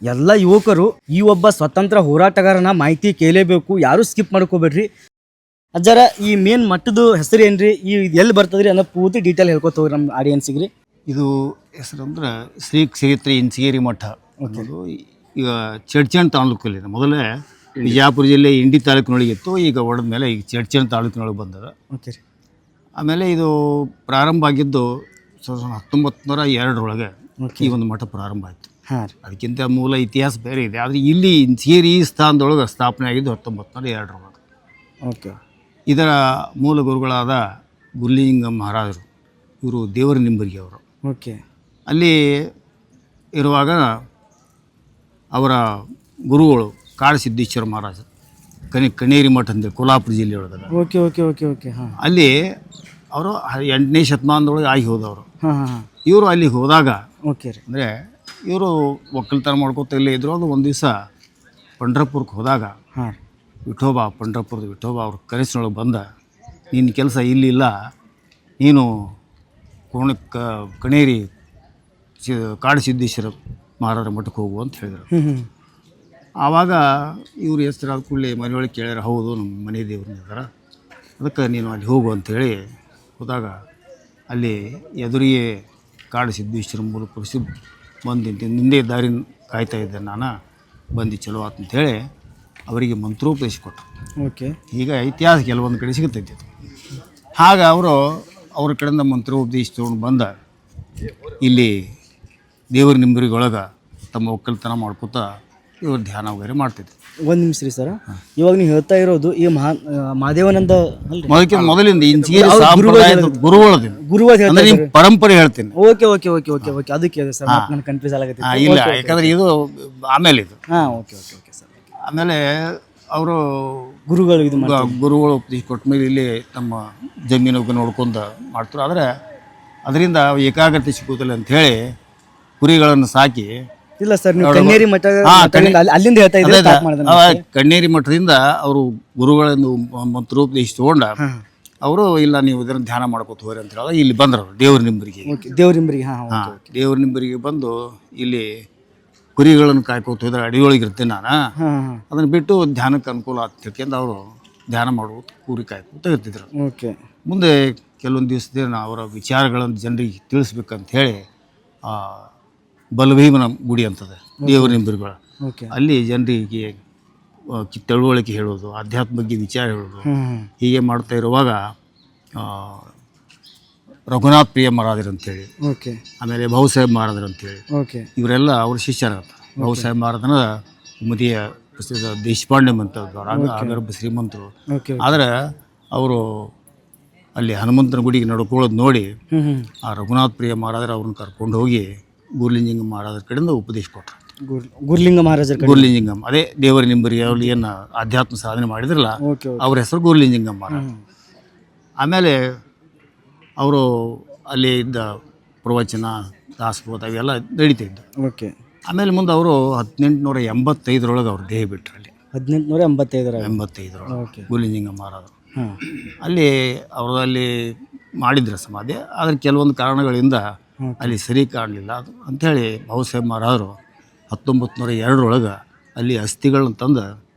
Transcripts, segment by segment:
ಎಲ್ಲ ಯುವಕರು ಈ ಒಬ್ಬ ಸ್ವತಂತ್ರ ಹೋರಾಟಗಾರನ ಮಾಹಿತಿ ಕೇಳಲೇಬೇಕು, ಯಾರು ಸ್ಕಿಪ್ ಮಾಡ್ಕೋಬೇಡ್ರಿ. ಅಜ್ಜಾರ ಈ ಮೇನ್ ಮಠದ ಹೆಸರು ಏನ್ರಿ, ಈ ಎಲ್ಲಿ ಬರ್ತದ್ರಿ ಅನ್ನೋ ಪೂರ್ತಿ ಡೀಟೇಲ್ ಹೇಳ್ಕೊತ ಹೋಗ್ರಿ ನಮ್ಮ ಆಡಿಯನ್ಸಿಗೆ ರೀ. ಇದು ಹೆಸರು ಅಂದ್ರೆ ಶ್ರೀ ಕ್ಷೇತ್ರ ಇಂಚಗೇರಿ ಮಠ ಅನ್ನೋದು ಈಗ ಚಡ್ಚಣ್ ತಾಲೂಕಲ್ಲಿದೆ. ಮೊದಲೇ ಬಿಜಾಪುರ ಜಿಲ್ಲೆ ಇಂಡಿ ತಾಲೂಕಿನೊಳಗೆ ಇತ್ತು, ಈಗ ಹೊಡೆದ ಮೇಲೆ ಈಗ ಚಡ್ಚಣ್ ತಾಲೂಕಿನೊಳಗೆ ಬಂದದ. ಓಕೆ ರೀ. ಆಮೇಲೆ ಇದು ಪ್ರಾರಂಭ ಆಗಿದ್ದು 1902 ಈ ಒಂದು ಮಠ ಪ್ರಾರಂಭ ಆಯಿತು. ಹಾಂ ರೀ. ಅದಕ್ಕಿಂತ ಮೂಲ ಇತಿಹಾಸ ಬೇರೆ ಇದೆ. ಆದರೆ ಇಲ್ಲಿ ಇಂಚಗೇರಿ ಈ ಸ್ಥಾನದೊಳಗೆ ಸ್ಥಾಪನೆ ಆಗಿದ್ದು 1902. ಓಕೆ. ಇದರ ಮೂಲ ಗುರುಗಳಾದ ಗುರುಲಿಂಗ ಮಹಾರಾಜರು, ಇವರು ದೇವರ ನಿಂಬರಿಗೆ ಅವರು. ಓಕೆ. ಅಲ್ಲಿ ಇರುವಾಗ ಅವರ ಗುರುಗಳು ಕಾಡಸಿದ್ದೇಶ್ವರ ಮಹಾರಾಜ ಕಣೇರಿ ಮಠ ಅಂತೇಳಿ ಕೊಲ್ಹಾಪುರ ಜಿಲ್ಲೆಯೊಳಗದ. Okay okay okay okay. ಹಾಂ. ಅಲ್ಲಿ ಅವರು 8ನೇ ಶತಮಾನದೊಳಗೆ ಆಗಿ ಹೋದವರು. ಹಾಂ ಹಾಂ ಹಾಂ. ಇವರು ಅಲ್ಲಿ ಹೋದಾಗ ಓಕೆ ರೀ. ಅಂದರೆ ಇವರು ಒಕ್ಕಲ್ತನ ಮಾಡ್ಕೊತ ಇಲ್ಲೇ ಇದ್ರು. ಅದು ಒಂದು ದಿವಸ ಪಂಢರಪುರಕ್ಕೆ ಹೋದಾಗ ಹಾಂ. ಪಂಢರಪುರದ ವಿಠೋಬ ಅವ್ರ ಕನಸಿನೊಳಗೆ ಬಂದ, ನಿನ್ನ ಕೆಲಸ ಇಲ್ಲಿಲ್ಲ, ನೀನು ಕಣೇರಿ ಕಾಡಸಿದ್ದೇಶ್ವರ ಮಹಾರಾಜರ ಮಠಕ್ಕೆ ಹೋಗು ಅಂತ ಹೇಳಿದರು. ಆವಾಗ ಇವರು ಹೆಸರಾದ ಕೂಡಲೇ ಮನೆಯೊಳಗೆ ಕೇಳ್ಯಾರ, ಹೌದು ನಮ್ಮ ಮನೆ ದೇವ್ರನ್ನ ಇದ್ದಾರೆ, ಅದಕ್ಕೆ ನೀನು ಅಲ್ಲಿ ಹೋಗು ಅಂಥೇಳಿ ಹೋದಾಗ ಅಲ್ಲಿ ಎದುರಿಗೆ ಕಾಡಸಿದ್ದೇಶ್ವರ ಮೂಲ ಪುರುಷ ಬಂದು ನಿಂದೇ ದಾರಿ ಕಾಯ್ತಾ ಇದ್ದೆ ನಾನು, ಬಂದು ಚಲೋ ಆತು ಅಂಥೇಳಿ ಅವರಿಗೆ ಮಂತ್ರೋಪದೇಶ ಕೊಟ್ಟರು. ಓಕೆ. ಈಗ ಇತಿಹಾಸ ಕೆಲವೊಂದು ಕಡೆ ಸಿಗುತ್ತೈತಿ. ಆಗ ಅವರು ಅವ್ರ ಕಡೆಯಿಂದ ಮಂತ್ರೋಪದೇಶ ತೊಗೊಂಡು ಬಂದ ಇಲ್ಲಿ ದೇವರ ನಿಂಬರಿಗೊಳಗೆ ತಮ್ಮ ಒಕ್ಕಲ್ತನ ಮಾಡ್ಕೋತಾ ಇವರು ಧ್ಯಾನ ವಗೇರೆ ಮಾಡ್ತಿದ್ರು. ಒಂದು ನಿಮಿಷ ರೀ ಸರ್, ಇವಾಗ ನೀವು ಹೇಳ್ತಾ ಇರೋದು ಈ ಮಹಾದೇವನಂದ ಮೊದಲಿಂದ ಇಂಚಗೇರಿ ಸಂಪ್ರದಾಯದ ಗುರುಗಳ ಪರಂಪರೆ ಹೇಳ್ತೀನಿ. Okay okay okay okay okay. ಅದಕ್ಕೆ ಸರ್ ನಾನು ಕನ್ಫ್ಯೂಸ್ ಆಗತ್ತೆ. ಇಲ್ಲ, ಯಾಕಂದ್ರೆ ಇದು ಆಮೇಲೆ ಇದು. ಹಾಂ. Okay okay okay sir. ಆಮೇಲೆ ಅವರು ಗುರುಗಳು ಗುರುಗಳು ಉಪದೇಶ ಕೊಟ್ಟ ಮೇಲೆ ಇಲ್ಲಿ ತಮ್ಮ ಜಮೀನಿಗೆ ನೋಡ್ಕೊಂಡು ಮಾಡ್ತಾರೆ. ಆದರೆ ಅದರಿಂದ ಏಕಾಗ್ರತೆ ಸಿಗೋದಿಲ್ಲ ಅಂಥೇಳಿ ಕುರಿಗಳನ್ನು ಸಾಕಿ. ಇಲ್ಲ ಸರ್, ನೀವು ಕಣ್ಣೇರಿ ಮಠ ಅಲ್ಲಿಂದ ಹೇಳ್ತಾ ಇದ್ದೀರಿ. ಕಣ್ಣೇರಿ ಮಠದಿಂದ ಅವರು ಗುರುಗಳನ್ನು ಮಂತ್ರೋಪದೇಶ ತಗೊಂಡ ಅವರು, ಇಲ್ಲ ನೀವು ಇದನ್ನು ಧ್ಯಾನ ಮಾಡ್ಕೋತ ಹೋಗ್ರಿ ಅಂತ ಹೇಳಿದಾಗ ಇಲ್ಲಿ ಬಂದರು ದೇವ್ರ ನಿಂಬರಿಗೆ. ದೇವ್ರ ನಿಂಬರಿಗೆ ಬಂದು ಇಲ್ಲಿ ಕುರಿಗಳನ್ನು ಕಾಯ್ಕೋತ ಹೋದ್ರೆ ಅಡಿಯೊಳಗೆ ಇರ್ತೀನಿ ನಾನು, ಅದನ್ನು ಬಿಟ್ಟು ಧ್ಯಾನಕ್ಕೆ ಅನುಕೂಲ ಆಗ್ತ ತಿಳ್ಕೊಂಡು ಅವರು ಧ್ಯಾನ ಮಾಡುವುದು ಕುರಿ ಕಾಯ್ಕೋತ ಇರ್ತಿದ್ರು. ಮುಂದೆ ಕೆಲವೊಂದು ದಿವಸದಿಂದ ಅವರ ವಿಚಾರಗಳನ್ನು ಜನರಿಗೆ ತಿಳಿಸ್ಬೇಕಂತ ಹೇಳಿ ಬಲಭೀಮನ ಗುಡಿ ಅಂತದೆ ದೇವರ ನಿಂಬರಿಗಳು, ಅಲ್ಲಿ ಜನರಿಗೆ ತಿಳುವಳಿಕೆ ಹೇಳೋದು, ಆಧ್ಯಾತ್ಮ ಬಗ್ಗೆ ವಿಚಾರ ಹೇಳೋದು, ಹೀಗೆ ಮಾಡ್ತಾ ಇರುವಾಗ ರಘುನಾಥ್ ಪ್ರಿಯ ಮಹಾರಾಜರು ಅಂತೇಳಿ, ಆಮೇಲೆ ಭಾವುಸಾಹೇಬ್ ಮಹಾರಾಜರು ಅಂತೇಳಿ, ಇವರೆಲ್ಲ ಅವ್ರ ಶಿಷ್ಯರಾಗ್ತಾರೆ. ಭಾವುಸಾಹೇಬ್ ಮಹಾರಾಜನ ಮದಿಯ ಪ್ರಸಿದ್ಧ ದೇಶಪಾಂಡೆ ಅಂತವ್ರು, ಆಗರ್ಭ ಶ್ರೀಮಂತರು. ಆದರೆ ಅವರು ಅಲ್ಲಿ ಹನುಮಂತನ ಗುಡಿಗೆ ನಡ್ಕೊಳ್ಳೋದು ನೋಡಿ ಆ ರಘುನಾಥ್ ಪ್ರಿಯ ಮಹಾರಾಜರು ಅವ್ರನ್ನ ಕರ್ಕೊಂಡು ಹೋಗಿ ಗುರುಲಿಂಗಂ ಮಹಾರಾಜರ ಕಡೆಯಿಂದ ಉಪದೇಶ ಕೊಟ್ಟರು. ಗುರುಲಿಂಗಂ ಅದೇ ದೇವರ ನಿಂಬರಿಗೆ ಅವ್ರು ಏನು ಆಧ್ಯಾತ್ಮ ಸಾಧನೆ ಮಾಡಿದ್ರಲ್ಲ ಅವ್ರ ಹೆಸರು ಗುರುಲಿಂಗಂ ಮಹಾರಾಜ. ಆಮೇಲೆ ಅವರು ಅಲ್ಲಿ ಇದ್ದ ಪ್ರವಚನ, ದಾಸಬೋಧ ಇವೆಲ್ಲ ನಡೀತಿದ್ದು. ಆಮೇಲೆ ಮುಂದೆ ಅವರು 1885 ಅವ್ರು ದೇಹ ಬಿಟ್ಟರು. ಅಲ್ಲಿ 1885 ಗುರುಲಿಂಗಂ ಮಹಾರಾಜರು ಅಲ್ಲಿ ಅವರು ಅಲ್ಲಿ ಮಾಡಿದ್ರು ಸಮಾಧಿ. ಆದರೆ ಕೆಲವೊಂದು ಕಾರಣಗಳಿಂದ ಅಲ್ಲಿ ಸರಿ ಕಾಣಲಿಲ್ಲ ಅದು ಅಂಥೇಳಿ ಭಾವುಸಾಹೇಬ್ ಮಹಾರಾಜರು 1902 ಅಲ್ಲಿ ಅಸ್ಥಿಗಳನ್ನ ತಂದು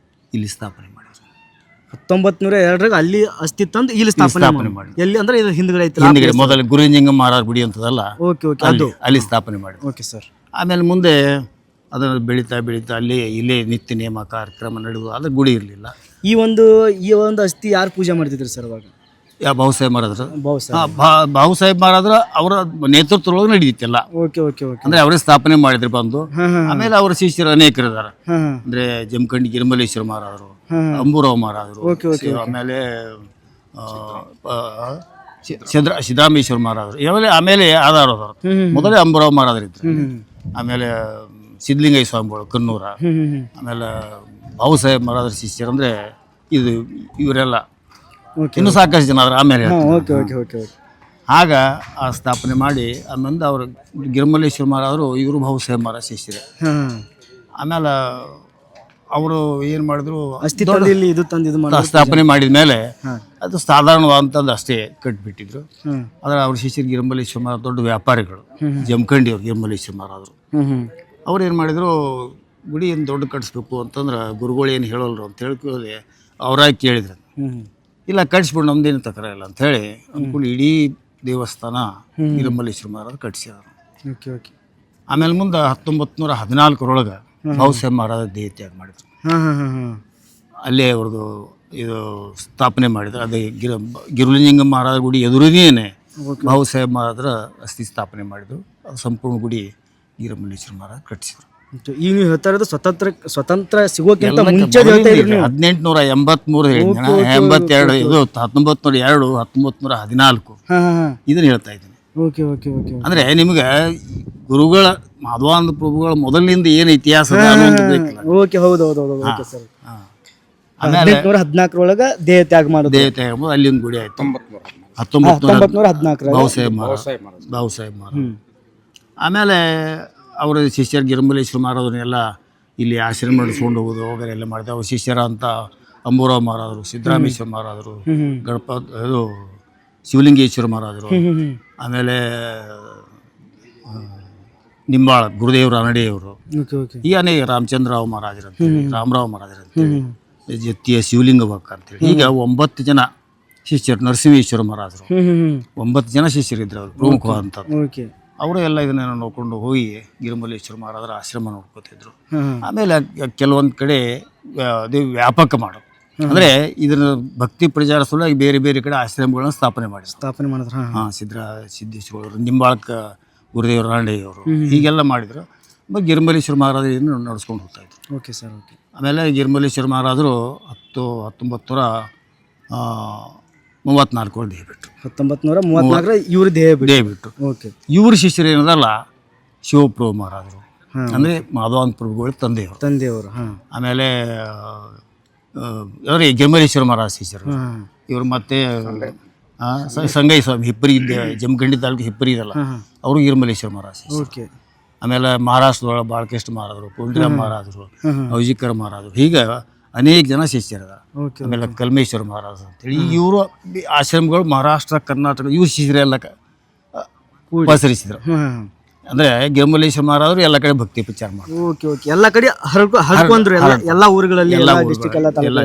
ಇಲ್ಲಿ ಸ್ಥಾಪನೆ ಮಾಡಿದ್ರು. 1902 ಅಲ್ಲಿ ಅಸ್ಥಿ ತಂದು ಇಲ್ಲಿ ಸ್ಥಾಪನೆ ಮಾಡಿ. ಎಲ್ಲಿ ಅಂದ್ರೆ ಇದು ಹಿಂದ್ಗಡೆ ಮೊದಲು ಗುರುಲಿಂಗಂ ಮಹಾರಾಜ ಗುಡಿ ಅಂತದಲ್ಲ, ಅಲ್ಲಿ ಸ್ಥಾಪನೆ ಮಾಡಿದ್ರು. Okay sir. ಆಮೇಲೆ ಮುಂದೆ ಅದನ್ನು ಬೆಳೀತಾ ಅಲ್ಲಿ ಇಲ್ಲೇ ನಿತ್ಯ ನೇಮ ಕಾರ್ಯಕ್ರಮ ನಡೆಯುವುದು. ಆದರೆ ಗುಡಿ ಇರಲಿಲ್ಲ. ಈ ಒಂದು ಅಸ್ಥಿ ಯಾರು ಪೂಜೆ ಮಾಡ್ತಿದ್ರು ಸರ್ ಅವಾಗ? ಭಾವುಸಾಹೇಬ್ ಮಹಾರಾಜರು. ಭಾವುಸಾಹೇಬ್ ಮಹಾರಾಜರು ಅವರ ನೇತೃತ್ವದೊಳಗೆ ನಡೆಯುತ್ತಿಲ್ಲ. ಅಂದ್ರೆ ಅವರೇ ಸ್ಥಾಪನೆ ಮಾಡಿದ್ರು ಬಂದು. ಆಮೇಲೆ ಅವರ ಶಿಷ್ಯರು ಅನೇಕರು ಇದಾರೆ. ಅಂದ್ರೆ ಜಮಖಂಡಿ ಗಿರಿಮಲೇಶ್ವರ ಮಹಾರಾಜರು, ಅಂಬುರಾವ್ ಮಹಾರಾಜರು, ಆಮೇಲೆ ಸಿದ್ದರಾಮೇಶ್ವರ ಮಹಾರಾಜರು, ಇವೆಲ್ಲ ಆಮೇಲೆ ಆಧಾರದವರು. ಮೊದಲೇ ಅಂಬುರಾವ್ ಮಹಾರಾಜರು ಇದ್ರು. ಆಮೇಲೆ ಸಿದ್ಧಲಿಂಗಯ್ಯ ಸ್ವಾಮಿಗಳು ಕನ್ನೂರ, ಆಮೇಲೆ ಭಾವುಸಾಹೇಬ್ ಮಹಾರಾಜರ ಶಿಷ್ಯರು ಅಂದ್ರೆ ಇವರೆಲ್ಲ ಇನ್ನೂ ಸಾಕಷ್ಟು ಜನ ಆದ್ರೆ ಆಮೇಲೆ ಆಗ ಆ ಸ್ಥಾಪನೆ ಮಾಡಿ ಆಮೇಲೆ ಅವರು ಗಿರಿಮಲೇಶ್ವರ ಮಹಾರಾಜರು, ಇವರು ಭಾವುಸಾಹೇಬ್ ಮಹಾರಾಜ ಶಿಷ್ಯರೇ. ಆಮೇಲೆ ಅವರು ಏನು ಮಾಡಿದ್ರು, ಸ್ಥಾಪನೆ ಮಾಡಿದ ಮೇಲೆ ಅದು ಸಾಧಾರಣವಾದಂಥದ್ದು ಅಷ್ಟೇ ಕಟ್ಟಿಬಿಟ್ಟಿದ್ರು. ಆದರೆ ಅವ್ರ ಶಿಷ್ಯರು ಗಿರಿಮಲೇಶ್ವರ ಮಹಾರಾಜ ದೊಡ್ಡ ವ್ಯಾಪಾರಿಗಳು, ಜಮಖಂಡಿ ಅವ್ರು ಗಿರಿಮಲೇಶ್ವರ ಮಹಾರಾಜರು. ಅವ್ರು ಏನು ಮಾಡಿದ್ರು, ಗುಡಿ ಏನು ದೊಡ್ಡ ಕಟ್ಸ್ಬೇಕು ಅಂತಂದ್ರೆ ಗುರುಗಳು ಏನು ಹೇಳೋಲ್ರು ಅಂತ ಹೇಳ್ಕೊಳ್ಳಿ ಅವ್ರಾಗಿ ಕೇಳಿದ್ರು. ಇಲ್ಲ ಕಟ್ಸ್ಬಿಡು ನಮ್ದೇನು ತಕರ ಇಲ್ಲ ಅಂತ ಹೇಳಿ ಅಂದ್ಕೊಂಡು ಇಡೀ ದೇವಸ್ಥಾನ ಗಿರಿಮಲ್ಲೇಶ್ವರ ಮಹಾರಾಜರು ಕಟ್ಸಿದ್ರು. Okay okay. ಆಮೇಲೆ ಮುಂದೆ 1914 ಬಹುಸಾಹೇಬ್ ಮಹಾರಾಜ ದೇಹ ತ್ಯಾಗ ಮಾಡಿದ್ರು. ಅಲ್ಲೇ ಅವ್ರದ್ದು ಇದು ಸ್ಥಾಪನೆ ಮಾಡಿದ್ರು. ಅದೇ ಗಿರುಲಿಂಗ ಮಹಾರಾಜ ಗುಡಿ ಎದುರಿಗೇನೆ ಬಹುಸಾಹೇಬ್ ಮಹಾರಾಜರ ಅಸ್ಥಿ ಸ್ಥಾಪನೆ ಮಾಡಿದ್ರು. ಅದು ಸಂಪೂರ್ಣ ಗುಡಿ ಗಿರಿಮಲ್ಲೇಶ್ವರ ಮಹಾರಾಜ ಕಟ್ಟಿಸಿದ್ರು. ಈಗ ನೀವು ಹೇಳ್ತಾ ಇರೋದು ಸ್ವತಂತ್ರ ಸಿಗೋಕ್ಕಿಂತ ಮುಂಚೆ 1883 ಹೇಳಿದ್ನ, 82 ಇದು 1902 1914 ಇದನ್ನ ಹೇಳ್ತಾ ಇದ್ದೀನಿ. Okay okay okay. ಅಂದ್ರೆ ನಿಮ್ಗೆ ಗುರುಗಳ ಮಾಧವಾನಂದ ಪ್ರಭುಗಳ ಮೊದಲಿನಿಂದ ಏನು ಇತಿಹಾಸ ಅದ ಅನ್ನೋದು ಬೇಕಿಲ್ಲ. ಓಕೆ ಹೌದು ಹೌದು ಹೌದು. Okay sir. ಆಮೇಲೆ 1914 ದೇಹ ತ್ಯಾಗ ಮಾಡೋದು. ದೇಹ ತ್ಯಾಗ ಅಲ್ಲಿ ಒಂದು ಗುಡಿ ಆಯ್ತು 1914 ಬಹುಸಾಹೇಬ್ ಮಹಾರಾಜ್. ಆಮೇಲೆ ಅವರ ಶಿಷ್ಯರ ಗಿರಿಮಲ್ಲೇಶ್ವರ ಮಹಾರಾಜರನ್ನೆಲ್ಲ ಇಲ್ಲಿ ಆಶ್ರಮ ನಡೆಸ್ಕೊಂಡು ಹೋಗೋದು ಹೋಗೋದು ಎಲ್ಲ ಮಾಡಿದೆ. ಅವ್ರ ಶಿಷ್ಯರ ಅಂತ ಅಂಬುರಾವ್ ಮಹಾರಾಜರು, ಸಿದ್ದರಾಮೇಶ್ವರ ಮಹಾರಾಜರು, ಇದು ಶಿವಲಿಂಗೇಶ್ವರ ಮಹಾರಾಜರು, ಆಮೇಲೆ ನಿಂಬಾಳ ಗುರುದೇವ್ರ ಅನಡೆಯವರು, ಈ ಅನೇಕ ರಾಮಚಂದ್ರರಾವ್ ಮಹಾರಾಜರಂತೇಳಿ, ರಾಮರಾವ್ ಮಹಾರಾಜರಂತೇಳಿ, ಜೊತೆಯ ಶಿವಲಿಂಗ ಭಕ್ಕ ಅಂತೇಳಿ ಈಗ 9 ಜನ ಶಿಷ್ಯರು. ನರಸಿಂಹೇಶ್ವರ ಮಹಾರಾಜರು 9 ಜನ ಶಿಷ್ಯರಿದ್ರು. ಅವರು ಪ್ರಮುಖವಾದಂಥದ್ದು. ಅವರು ಎಲ್ಲ ಇದನ್ನೆಲ್ಲ ನೋಡ್ಕೊಂಡು ಹೋಗಿ ಗಿರಿಮಲ್ಲೇಶ್ವರ ಮಹಾರಾಜರ ಆಶ್ರಮ ನೋಡ್ಕೋತಿದ್ರು. ಆಮೇಲೆ ಕೆಲವೊಂದು ಕಡೆ ಅದು ವ್ಯಾಪಕ ಮಾಡೋದು ಅಂದರೆ ಇದನ್ನ ಭಕ್ತಿ ಪ್ರಚಾರ ಸಲುವಾಗಿ ಬೇರೆ ಬೇರೆ ಕಡೆ ಆಶ್ರಮಗಳನ್ನ ಸ್ಥಾಪನೆ ಮಾಡಿದ್ರು. ಸಿದ್ದೇಶ್ವರರು, ನಿಂಬಾಳಕ ಗುರುದೇವ್ರ ರಾಂಡೆಯವರು ಹೀಗೆಲ್ಲ ಮಾಡಿದ್ರು. ಗಿರಿಮಲ್ಲೇಶ್ವರ ಮಹಾರಾಜರು ಇದನ್ನು ನಡೆಸ್ಕೊಂಡು ಹೋಗ್ತಾ ಇದ್ರು. Okay sir. ಓಕೆ. ಆಮೇಲೆ ಗಿರಿಮಲ್ಲೇಶ್ವರ ಮಹಾರಾಜರು 1934 ದೇಹ ಬಿಟ್ಟರು. 1934 ಇವ್ರ ದೇಹ ಬಿಟ್ಟು. ಓಕೆ. ಇವ್ರ ಶಿಷ್ಯರು ಏನದಲ್ಲ ಶಿವಪ್ರಭು ಮಹಾರಾಜರು ಅಂದರೆ ಮಾಧವಾನಂದ ಪ್ರಭುಗಳ ತಂದೆಯವರು. ಆಮೇಲೆ ಅವರೇ ಗಿರಿಮಲ್ಲೇಶ್ವರ ಮಹಾರಾಜ ಶಿಷ್ಯರು. ಇವರು ಮತ್ತೆ ಸಂಗೈ ಸ್ವಾಮಿ ಹಿಪ್ಪರಿ ಜಮಖಂಡಿ ತಾಲೂಕು ಹಿಪ್ಪರಿ ಇದಲ್ಲ, ಅವರು ಗಿರಿಮಲ್ಲೇಶ್ವರ ಮಹಾರಾಜ ಶಿಷ್ಯರು. ಆಮೇಲೆ ಮಹಾರಾಷ್ಟ್ರದೊಳಗೆ ಬಾಳಕೃಷ್ಣ ಮಹಾರಾಜರು, ಪುಂಡ್ರಾಮ್ ಮಹಾರಾಜರು, ಔಜಿಕರ ಮಹಾರಾಜರು, ಹೀಗೆ ಅನೇಕ ಜನ ಶಿಷ್ಯರದ. ಆಮೇಲೆ ಕಲ್ಮೇಶ್ವರ ಮಹಾರಾಜ ಅಂತೇಳಿ ಇವರು ಆಶ್ರಮಗಳು ಮಹಾರಾಷ್ಟ್ರ, ಕರ್ನಾಟಕ ಇವ್ರ ಶಿಷ್ಯರೆಲ್ಲ ಪಸರಿಸಿದ್ರು. ಅಂದ್ರೆ ಗಿರಿಮಲ್ಲೇಶ್ವರ ಮಹಾರಾಜರು ಎಲ್ಲ ಕಡೆ ಭಕ್ತಿ ಪ್ರಚಾರ ಮಾಡಿದ್ರು. Okay okay. ಎಲ್ಲ ಕಡೆ ಹರಕೊಂಡ್ರು, ಎಲ್ಲ ಊರುಗಳಲ್ಲಿ, ಎಲ್ಲ ಡಿಸ್ಟ್ರಿಕ್ಟ್ ಎಲ್ಲ.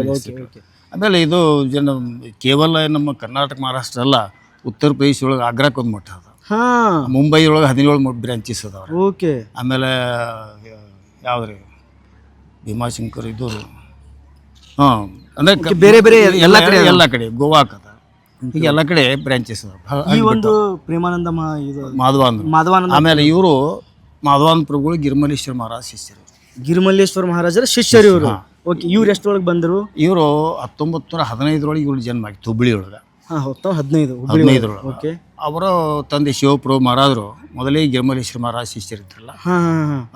ಆಮೇಲೆ ಇದು ಕೇವಲ ನಮ್ಮ ಕರ್ನಾಟಕ ಮಹಾರಾಷ್ಟ್ರ ಅಲ್ಲ, ಉತ್ತರ ಪ್ರದೇಶ ಒಳಗೆ ಆಗ್ರಾಕ್ಕೊಂದು ಮಠ ಅದ, ಮುಂಬೈ ಒಳಗೆ 17 ಬ್ರಾಂಚಸ್ ಅದಾವ. ಓಕೆ. ಆಮೇಲೆ ಯಾವ್ದ್ರಿ ಭೀಮಾಶಂಕರ್ ಇದು ಅಂದ್ರೆ ಬೇರೆ ಬೇರೆ ಎಲ್ಲ ಕಡೆ ಗೋವಾಕ್ ಅದ, ಈಗ ಎಲ್ಲ ಕಡೆ ಬ್ರಾಂಚಸ್ ಅದಾವ. ಈ ಒಂದು ಪ್ರೇಮಾನಂದ ಮಾಧವಾನಂದ. ಆಮೇಲೆ ಇವರು ಮಾಧವಾನಂದ ಪ್ರಭುಗಳು ಗಿರಿಮಲ್ಲೇಶ್ವರ ಮಹಾರಾಜ ಶಿಷ್ಯರು. ಗಿರಿಮಲ್ಲೇಶ್ವರ ಮಹಾರಾಜರ ಶಿಷ್ಯರು ಇವರು. ಓಕೆ. ಇವ್ರು ಎಷ್ಟರೊಳಗೆ ಬಂದರು? ಇವರು 1915 ಇವ್ರ ಜನ್ಮ ಆಗಿತ್ತು ಹುಬ್ಬಳ್ಳಿ ಒಳಗೆ. 15 ಓಕೆ. ಅವರ ತಂದೆ ಶಿವಪ್ರಭು ಮಹಾರಾಜರು ಮೊದಲೇ ಗಿರಿಮಲ್ಲೇಶ್ವರ ಮಹಾರಾಜ ಶಿಷ್ಯರಿದ್ರಲ್ಲ,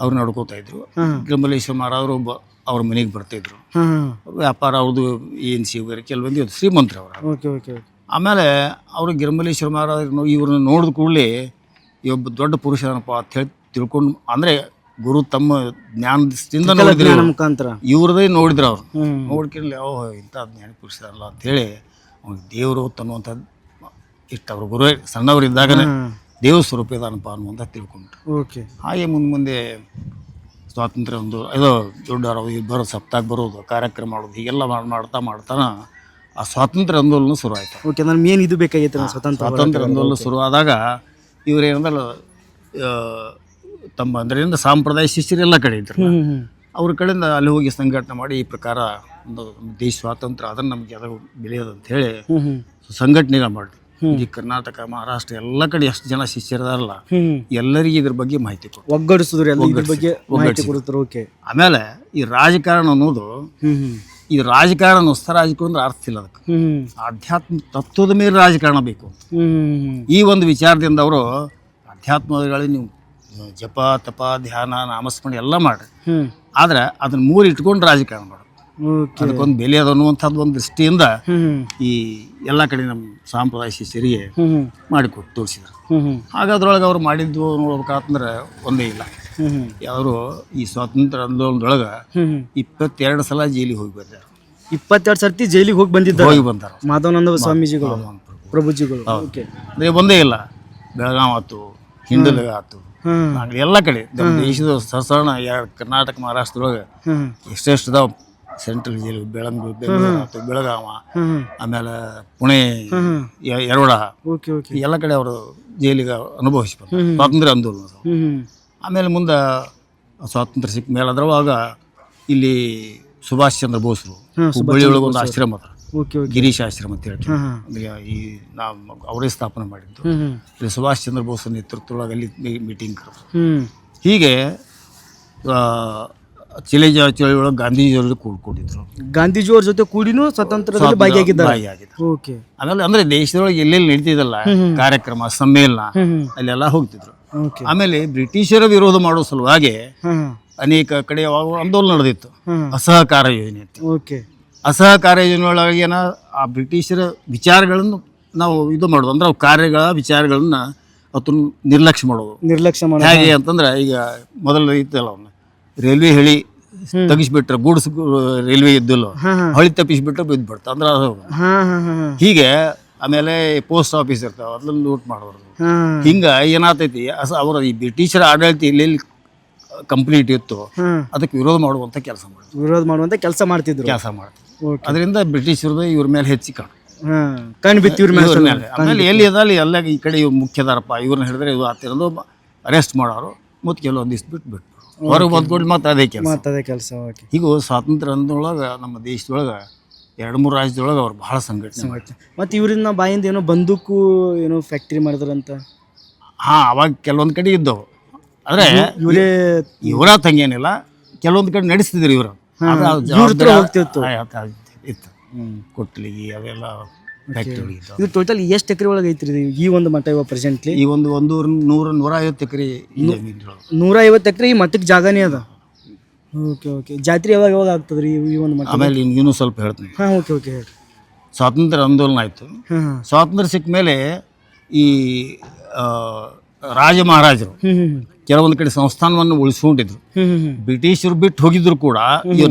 ಅವ್ರು ನಡ್ಕೋತಾ ಇದ್ರು. ಗಿರಿಮಲ್ಲೇಶ್ವರ ಮಹಾರಾಜರು ಅವ್ರ ಮನೆಗೆ ಬರ್ತಿದ್ರು. ವ್ಯಾಪಾರ ಅವ್ರದ್ದು ಏನು ಸಿಗೋರಿ ಕೆಲವೊಂದು ಶ್ರೀಮಂತರು ಅವರು. ಆಮೇಲೆ ಅವರು ಗಿರಿಮಲ್ಲೇಶ್ವರ ಮಹಾರಾಜರು ಇವ್ರನ್ನ ನೋಡಿದ ಕೂಡಲೇ ಒಬ್ಬ ದೊಡ್ಡ ಪುರುಷನಪ್ಪ ಅಂತ ಹೇಳಿ ತಿಳ್ಕೊಂಡು, ಅಂದರೆ ಗುರು ತಮ್ಮ ಜ್ಞಾನದಿಂದ ನೋಡಿದ್ರು, ಇವ್ರದೇ ನೋಡಿದ್ರು. ಅವ್ರು ನೋಡ್ಕೊಂಡು ಇಂಥ ಜ್ಞಾನ ಪುರುಷರಲ್ಲ ಅಂಥೇಳಿ ಅವ್ನಿಗೆ ದೇವರು ತನ್ನುವಂಥದ್ದು ಇಷ್ಟು ಅವ್ರ ಗುರು ಸಣ್ಣವರಿದ್ದಾಗನೇ ದೇವ ಸ್ವರೂಪ ಇದಾನಪ್ಪ ಅನ್ನುವಂಥ ತಿಳ್ಕೊಂಡ್ರು. ಓಕೆ. ಹಾಗೆ ಮುಂದೆ ಸ್ವಾತಂತ್ರ್ಯ ಒಂದು ಇದು ದೊಡ್ಡ ಬರೋ ಸಪ್ತಾಹ ಬರೋದು, ಕಾರ್ಯಕ್ರಮ ಮಾಡೋದು, ಹೀಗೆಲ್ಲ ಮಾಡ್ತಾನ ಆ ಸ್ವಾತಂತ್ರ್ಯ ಆಂದೋಲನ ಶುರು ಆಯ್ತು. ಓಕೆ. ನಾನು ಮೇನ್ ಇದು ಬೇಕಾಗಿತ್ತು, ಸ್ವಾತಂತ್ರ್ಯ ಆಂದೋಲನ ಶುರು ಆದಾಗ ಇವರೇನಂದ್ರೆ ತಮ್ಮ ಅಂದ್ರೆ ಸಾಂಪ್ರದಾಯ ಶಿಷ್ಯರು ಎಲ್ಲ ಕಡೆ ಇದ್ರು. ಅವ್ರ ಕಡೆಯಿಂದ ಅಲ್ಲಿ ಹೋಗಿ ಸಂಘಟನೆ ಮಾಡಿ ಈ ಪ್ರಕಾರ ಒಂದು ದೇಶ ಸ್ವಾತಂತ್ರ್ಯ ಅದನ್ನು ನಮಗೆ ಅದು ಬೆಳೆಯೋದಂತ ಹೇಳಿ ಸಂಘಟನೆಗಳು ಮಾಡಿದ್ರು. ಈ ಕರ್ನಾಟಕ, ಮಹಾರಾಷ್ಟ್ರ ಎಲ್ಲ ಕಡೆ ಎಷ್ಟು ಜನ ಶಿಷ್ಯರದಾರಲ್ಲ ಎಲ್ಲರಿಗೂ ಇದ್ರ ಬಗ್ಗೆ ಮಾಹಿತಿ ಒಗ್ಗಡಿಸಿದ್ರು. ಆಮೇಲೆ ಈ ರಾಜಕಾರಣ ಅನ್ನೋದು ಈ ರಾಜಕಾರಣ ಹೊಸ ರಾಜಕೀಯ ಅಂದ್ರೆ ಅರ್ಥ ಇಲ್ಲ. ಅದಕ್ಕೆ ಆಧ್ಯಾತ್ಮ ತತ್ವದ ಮೇಲೆ ರಾಜಕಾರಣ ಬೇಕು. ಈ ಒಂದು ವಿಚಾರದಿಂದ ಅವರು ಅಧ್ಯಾತ್ಮಗಳಲ್ಲಿ ನೀವು ಜಪ ತಪ ಧ್ಯಾನ ನಾಮಸ್ಮರಣೆ ಎಲ್ಲ ಮಾಡ್ರಿ, ಆದ್ರೆ ಅದನ್ನ ಮೂರು ಇಟ್ಕೊಂಡು ರಾಜಕಾರಣ ಮಾಡೋದು, ಅದಕ್ಕೊಂದು ಬೆಲೆ ಅದ ಅನ್ನುವಂಥದ್ದು ಒಂದು ದೃಷ್ಟಿಯಿಂದ ಈ ಎಲ್ಲ ಕಡೆ ನಮ್ಮ ಸಾಂಪ್ರದಾಯ ಶಿಷ್ಯರಿಗೆ ಮಾಡಿಕೊಟ್ಟು ತೋರಿಸಿದ್ರು. ಹಾಗಾದ್ರೊಳಗೆ ಅವ್ರು ಮಾಡಿದ್ದು ನೋಡ್ಬೇಕಂದ್ರೆ ಒಂದೇ ಇಲ್ಲ. ಅವರು ಈ ಸ್ವಾತಂತ್ರ್ಯ ಆಂದೋಲನದೊಳಗೆ 22 ಸಲ ಜೈಲಿಗೆ ಹೋಗಿ ಬಂದಾರೆ. 22 ಸರ್ತಿ ಜೈಲಿಗೆ ಹೋಗಿ ಬಂದಾರ ಮಾಧವಾನಂದ ಸ್ವಾಮೀಜಿಗಳು, ಪ್ರಭುಜಿಗಳು. ಒಂದೇ ಇಲ್ಲ, ಬೆಳಗಾವ್ ಆಯ್ತು, ಹಿಂಡಲಗ ಆಯ್ತು, ನಾಗಲಿ ಎಲ್ಲ ಕಡೆ ನಮ್ಮ ದೇಶದ ಸಹಸ್ರಣ ಕರ್ನಾಟಕ ಮಹಾರಾಷ್ಟ್ರದೊಳಗೆ ಎಷ್ಟೆಷ್ಟು ಅದಾವ ಸೆಂಟ್ರಲ್ ಜೈಲು ಬೆಳಗಾವಿ ಬೆಳಗಾವ ಆಮೇಲೆ ಪುಣೆ ಯರವಾಡ ಎಲ್ಲ ಕಡೆ ಅವರು ಜೈಲಿಗೆ ಅನುಭವಿಸಿ ಬಂದ ಸ್ವಾತಂತ್ರ್ಯ ಆಂದೋಲನ. ಆಮೇಲೆ ಮುಂದೆ ಸ್ವಾತಂತ್ರ್ಯ ಸಿಕ್ಕ ಮೇಲೆ ಅದ್ರವಾಗ ಇಲ್ಲಿ ಸುಭಾಷ್ ಚಂದ್ರ ಬೋಸ್ರು ಹುಬ್ಬಳ್ಳಿ ಒಳಗೆ ಒಂದು ಆಶ್ರಮ ಅದ, ಗಿರೀಶ್ ಆಶ್ರಮ ಅಂತ ಹೇಳಿ ಈ ನಾವು ಅವರೇ ಸ್ಥಾಪನೆ ಮಾಡಿದ್ದು. ಇಲ್ಲಿ ಸುಭಾಷ್ ಚಂದ್ರ ಬೋಸ್ ನೇತೃತ್ವದೊಳಗೆ ಅಲ್ಲಿ ಮೀಟಿಂಗ್ ಕರೆದ್ರು. ಹೀಗೆ ಚಿಲೆ ಚಳವಳಿ ಒಳಗೆ ಗಾಂಧೀಜಿಯವರು ಕೂಡ್ಕೊಂಡಿದ್ರು. ಗಾಂಧೀಜಿಯವ್ರ ಜೊತೆ ಕೂಡಿನೂ ಸ್ವತಂತ್ರದಲ್ಲಿ ಭಾಗಿಯಾಗಿದ್ದಾರೆ. ಆಮೇಲೆ ಅಂದ್ರೆ ದೇಶದೊಳಗೆ ಎಲ್ಲೆಲ್ಲಿ ನಡೀತಿದಲ್ಲ ಕಾರ್ಯಕ್ರಮ ಸಮ್ಮೇಳನ ಅಲ್ಲೆಲ್ಲ ಹೋಗ್ತಿದ್ರು. ಆಮೇಲೆ ಬ್ರಿಟಿಷರ ವಿರೋಧ ಮಾಡೋ ಸಲುವಾಗಿ ಅನೇಕ ಕಡೆ ಆಂದೋಲನ ನಡೆದಿತ್ತು. ಅಸಹಕಾರ ಯೋಜನೆ ಅಂತ. ಅಸಹಕಾರ ಯೋಜನೆ ಒಳಗೆ ಏನ ಆ ಬ್ರಿಟಿಷರ ವಿಚಾರಗಳನ್ನು ನಾವು ಇದು ಮಾಡೋದು ಅಂದ್ರೆ ಅವು ಕಾರ್ಯಗಳ ವಿಚಾರಗಳನ್ನ ಅವತ್ತು ನಿರ್ಲಕ್ಷ್ಯ ಮಾಡೋದು. ಹೇಗೆ ಅಂತಂದ್ರೆ ಈಗ ಮೊದಲು ಇತ್ತಲ್ಲ ಅವನ್ನ ರೈಲ್ವೆ ಹೇಳಿ ತೆಗಿಸ್ಬಿಟ್ರೆ ಗೂಡ್ಸ್ ರೈಲ್ವೆ ಇದ್ದಿಲ್ಲ, ಹೊಳಿ ತಪ್ಪಿಸ್ಬಿಟ್ರೆ ಬಿದ್ದು ಬಿಡ್ತ ಅಂದ್ರೆ ಹೀಗೆ. ಆಮೇಲೆ ಪೋಸ್ಟ್ ಆಫೀಸ್ ಇರ್ತಾವ ಅದ್ರಲ್ಲಿ ಲೂಟ್ ಮಾಡೋದು. ಹಿಂಗ ಏನಾಗ್ತೈತಿ ಅವರ ಈ ಬ್ರಿಟಿಷರ ಆಡಳಿತ ಎಲ್ಲೆಲ್ಲಿ ಕಂಪ್ಲೀಟ್ ಇತ್ತು ಅದಕ್ಕೆ ವಿರೋಧ ಮಾಡುವಂತ ಕೆಲಸ ಮಾಡ್ತಿದ್ರು. ಅದರಿಂದ ಬ್ರಿಟಿಷರದು ಇವ್ರ ಮೇಲೆ ಹೆಚ್ಚಿ ಕಣ್ಣು ಬಿತ್ತು ಇವ್ರ ಮೇಲೆ. ಆಮೇಲೆ ಎಲ್ಲಿ ಅದಲ್ಲಿ ಎಲ್ಲ ಈ ಕಡೆ ಇವ್ರು ಮುಖ್ಯದಾರಪ್ಪ, ಇವ್ರನ್ನ ಹಿಡಿದ್ರೆ ಇದು ಆಗ್ತಿರೋದು ಅರೆಸ್ಟ್ ಮಾಡೋರು. ಮತ್ತು ಕೆಲವೊಂದು ದಿವ್ಸ ಬಿಟ್ಟು ಹೊರಗೆ ಬಂದ್ಕೊಂಡು ಮತ್ತೆ ಅದೇ ಕೆಲಸ. ಈಗ ಸ್ವಾತಂತ್ರ್ಯ ಅಂದೊಳಗೆ ನಮ್ಮ ದೇಶದೊಳಗೆ 2-3 ರಾಜ್ಯದೊಳಗೆ ಅವ್ರು ಬಹಳ ಸಂಘಟನೆ. ಮತ್ತು ಇವ್ರಿಂದ ಬಾಯಿಂದ ಏನೋ ಬಂದೂಕು ಏನೋ ಫ್ಯಾಕ್ಟ್ರಿ ಮಾಡಿದ್ರಂತ. ಅವಾಗ ಕೆಲವೊಂದು ಕಡೆ ಇದ್ದವು. ಆದರೆ ಇವರ ತಂಗೇನಿಲ್ಲ, ಕೆಲವೊಂದು ಕಡೆ ನಡೆಸ್ತಿದ್ರು ಇವರು. ಇತ್ತು ಕೊಟ್ಲಿಗಿ ಅವೆಲ್ಲ ಫ್ಯಾಕ್ಟ್ರಿ. ಇದು ಟೋಟಲ್ ಎಷ್ಟು ಎಕರೆ ಒಳಗೆ ಐತ್ರಿ ಈ ಒಂದು ಮಠ ಇವಾಗ ಪ್ರೆಸೆಂಟ್ಲಿ? ಈ ಒಂದು 150 ಎಕರೆ 150 ಎಕರೆ ಈ ಮಠಕ್ಕೆ ಜಾಗನೇ ಅದ. ಓಕೆ ಜಾತ್ರೆ ಯಾವಾಗ ಆಗ್ತದ್ರಿ ಈ ಒಂದು ಮಠ? ಆಮೇಲೆ ಇನ್ನೂ ಸ್ವಲ್ಪ ಹೇಳ್ತೀನಿ. ಓಕೆ ಸ್ವಾತಂತ್ರ್ಯ ಆಂದೋಲನ ಆಯಿತು. ಸ್ವಾತಂತ್ರ್ಯ ಸಿಕ್ಕ ಮೇಲೆ ಈ ರಾಜ ಮಹಾರಾಜರು ಕೆಲವೊಂದು ಕಡೆ ಸಂಸ್ಥಾನವನ್ನು ಉಳಿಸ್ಕೊಂಡಿದ್ರು. ಬ್ರಿಟಿಷರು ಬಿಟ್ಟು ಹೋಗಿದ್ರು ಕೂಡ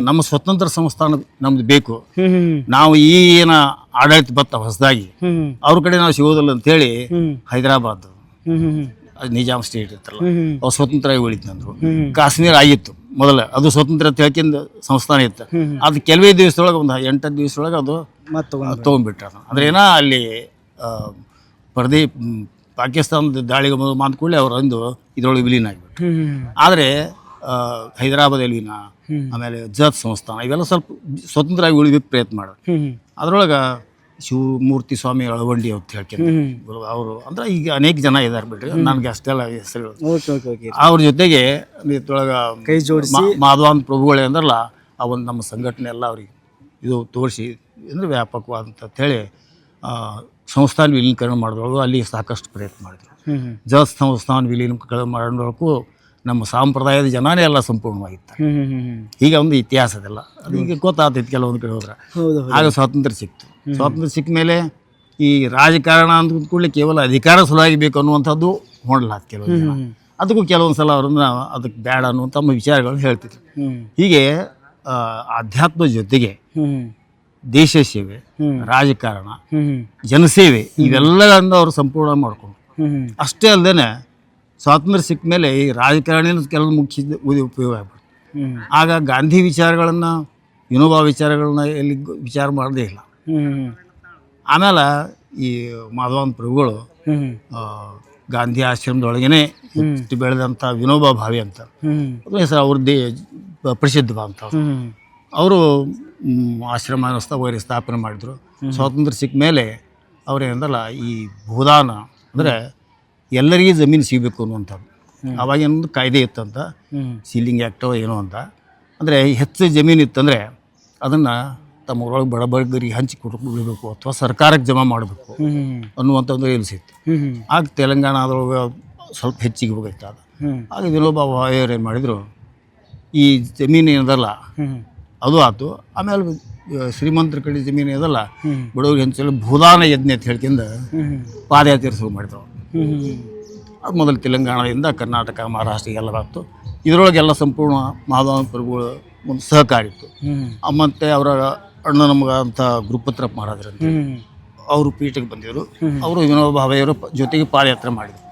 ನಮ್ಮ ಸ್ವತಂತ್ರ ಸಂಸ್ಥಾನ ನಮ್ದು ಬೇಕು, ನಾವು ಈ ಏನ ಆಡಳಿತ ಬತ್ತ ಹೊಸದಾಗಿ ಅವ್ರ ಕಡೆ ನಾವು ಸಿಗೋದಿಲ್ಲ ಅಂತ ಹೇಳಿ ಹೈದರಾಬಾದ್ ನಿಜಾಮ್ ಸ್ಟೇಟ್ ಇತ್ತಲ್ಲ ಅವ್ರು ಸ್ವತಂತ್ರ ಉಳಿತಂದ್ರು. ಕಾಶ್ಮೀರ ಆಗಿತ್ತು ಮೊದಲ, ಅದು ಸ್ವತಂತ್ರ ತಿಳ್ಕಿಂದ ಸಂಸ್ಥಾನ ಇತ್ತು. ಅದು ಕೆಲವೇ ದಿವಸದೊಳಗೆ ಒಂದು 8 ದಿವಸದೊಳಗೆ ಅದು ತಗೊಂಡ್ಬಿಟ್ರ. ಅಂದ್ರೆ ಏನ ಅಲ್ಲಿ ಪಾಕಿಸ್ತಾನದ ದಾಳಿಗೆ ಮಾತ್ಕೊಳ್ಳಿ ಅವ್ರು ಅಂದು ಇದ್ರೊಳಗೆ ವಿಲೀನ ಆಗಿಬಿಟ್ರು. ಆದರೆ ಹೈದರಾಬಾದ್ ವಿಲೀನ, ಆಮೇಲೆ ಜತ್ ಸಂಸ್ಥಾನ ಇವೆಲ್ಲ ಸ್ವಲ್ಪ ಸ್ವತಂತ್ರವಾಗಿ ಉಳಿಬೇಕು ಪ್ರಯತ್ನ ಮಾಡೋದು. ಅದ್ರೊಳಗೆ ಶಿವಮೂರ್ತಿ ಸ್ವಾಮಿ ಅಳವಂಡಿ ಅಂತ ಹೇಳ್ಕೊಂಡು ಅವರು ಅಂದ್ರೆ ಈಗ ಅನೇಕ ಜನ ಇದ್ದಾರೆ ಬಿಡ್ರಿ, ನನಗೆ ಅಷ್ಟೆಲ್ಲ ಹೆಸರು. ಅವ್ರ ಜೊತೆಗೆ ಇದ್ರೊಳಗೆ ಕೈ ಜೋಡಿಸಿ ಮಾಧವಾನ್ ಪ್ರಭುಗಳೇ ಅಂದ್ರಲ್ಲ ಆ ಒಂದು ನಮ್ಮ ಸಂಘಟನೆ ಎಲ್ಲ ಅವ್ರಿಗೆ ಇದು ತೋರಿಸಿ ಅಂದರೆ ವ್ಯಾಪಕವಾದಂತ ಹೇಳಿ ಸಂಸ್ಥಾನ ವಿಲೀನೀಕರಣ ಮಾಡಿದೊಳಗು ಅಲ್ಲಿ ಸಾಕಷ್ಟು ಪ್ರಯತ್ನ ಮಾಡಿದ್ರು. ಜತ್ ಸಂಸ್ಥಾನ ವಿಲೀನೀಕರಣ ಮಾಡೋದಕ್ಕೂ ನಮ್ಮ ಸಾಂಪ್ರದಾಯದ ಜನನೇ ಎಲ್ಲ ಸಂಪೂರ್ಣವಾಗಿತ್ತು. ಈಗ ಒಂದು ಇತಿಹಾಸ ಅದೆಲ್ಲ ಅದು ಈಗ ಗೊತ್ತಾಗ್ತೈತಿ ಕೆಲವೊಂದು ಕಡೆ ಹೋದ್ರೆ. ಆಗ ಸ್ವಾತಂತ್ರ್ಯ ಸಿಕ್ತು. ಸ್ವಾತಂತ್ರ್ಯ ಸಿಕ್ಕ ಮೇಲೆ ಈ ರಾಜಕಾರಣ ಅಂತ ಕೂಡಲೇ ಕೇವಲ ಅಧಿಕಾರ ಸಲುವಾಗಿ ಬೇಕು ಅನ್ನುವಂಥದ್ದು ಹೊಂಡ್ಲಾತ್ ಕೆಲವೊಂದು ಜನ. ಅದಕ್ಕೂ ಕೆಲವೊಂದು ಸಲ ಅವ್ರನ್ನ ಅದಕ್ಕೆ ಬೇಡ ಅನ್ನುವಂಥ ವಿಚಾರಗಳನ್ನ ಹೇಳ್ತಿದ್ರು. ಹೀಗೆ ಆಧ್ಯಾತ್ಮ ಜೊತೆಗೆ ದೇಶ ಸೇವೆ, ರಾಜಕಾರಣ, ಜನಸೇವೆ ಇವೆಲ್ಲಗಳನ್ನು ಅವರು ಸಂಪೂರ್ಣ ಮಾಡ್ಕೊಂಡು ಅಷ್ಟೇ ಅಲ್ಲದೆ ಸ್ವಾತಂತ್ರ್ಯ ಸಿಕ್ಕ ಮೇಲೆ ಈ ರಾಜಕಾರಣಿನ ಕೆಲವು ಮುಖ್ಯ ಉಪಯೋಗ ಆಗ್ಬಿಡ್ತು. ಆಗ ಗಾಂಧಿ ವಿಚಾರಗಳನ್ನು ವಿನೋಬಾ ವಿಚಾರಗಳನ್ನ ಎಲ್ಲಿ ವಿಚಾರ ಮಾಡೋದೇ ಇಲ್ಲ. ಆಮೇಲೆ ಈ ಮಾಧವಾನ್ ಪ್ರಭುಗಳು ಗಾಂಧಿ ಆಶ್ರಮದೊಳಗೇನೆ ಹುಟ್ಟಿ ಬೆಳೆದಂಥ ವಿನೋಬಾ ಭಾವೆ ಅಂತ ಹೆಸರು ಅವ್ರದ್ದೇ ಪ್ರಸಿದ್ಧ ಅಂತ. ಅವರು ಆಶ್ರಮ ವೈರ ಸ್ಥಾಪನೆ ಮಾಡಿದರು. ಸ್ವಾತಂತ್ರ್ಯ ಸಿಕ್ಕ ಮೇಲೆ ಅವ್ರೇನಂದಲ್ಲ ಈ ಭೂದಾನ ಅಂದರೆ ಎಲ್ಲರಿಗೂ ಜಮೀನು ಸಿಗಬೇಕು ಅನ್ನುವಂಥದ್ದು. ಅವಾಗೇನೊಂದು ಕಾಯ್ದೆ ಇತ್ತಂತ, ಸೀಲಿಂಗ್ ಆ್ಯಕ್ಟೋ ಏನೋ ಅಂತ. ಅಂದರೆ ಹೆಚ್ಚು ಜಮೀನು ಇತ್ತಂದರೆ ಅದನ್ನು ತಮ್ಮ ಊರೊಳಗೆ ಬಡಬಗರಿಗೆ ಹಂಚಿ ಕೊಡಬೇಕು ಅಥವಾ ಸರ್ಕಾರಕ್ಕೆ ಜಮಾ ಮಾಡಬೇಕು ಅನ್ನುವಂಥದ್ದು ಎಲ್ಸಿತ್ತು. ಆಗ ತೆಲಂಗಾಣದೊಳಗೆ ಸ್ವಲ್ಪ ಹೆಚ್ಚಿಗೆ ಹೋಗೈತೆ ಅದು. ಆಗ ವಿನೋಬಾ ಭಾವೆಯವ್ರು ಏನು ಮಾಡಿದರು, ಈ ಜಮೀನು ಏನದಲ್ಲ ಅದು ಆಯ್ತು. ಆಮೇಲೆ ಶ್ರೀಮಂತರ ಕಡೆ ಜಮೀನು ಇದಲ್ಲ ಬಡವ್ರಿಗೆ ಹಂಚಲು ಭೂದಾನ ಯಜ್ಞ ಅಂತ ಹೇಳ್ಕೊಂಡು ಪಾದಯಾತ್ರೆ ಶುರು ಮಾಡಿದ್ರು. ಅದು ಮೊದಲು ತೆಲಂಗಾಣದಿಂದ ಕರ್ನಾಟಕ, ಮಹಾರಾಷ್ಟ್ರ ಎಲ್ಲ ಬಂತು. ಇದರೊಳಗೆಲ್ಲ ಸಂಪೂರ್ಣ ಮಾಧವಾನ್ ಪ್ರಭುಗಳು ಒಂದು ಸಹಕಾರ ಇತ್ತು. ಮತ್ತು ಅವರ ಅಣ್ಣ ನಮಗ ಅಂತ ಗುರುಪತ್ರಪ್ಪ ಮಹಾರಾಜರಂತ ಅವರು ಪೀಠಕ್ಕೆ ಬಂದಿದ್ದರು. ಅವರು ವಿನೋಬಾ ಭಾವೆಯವರ ಜೊತೆಗೆ ಪಾದಯಾತ್ರೆ ಮಾಡಿದರು.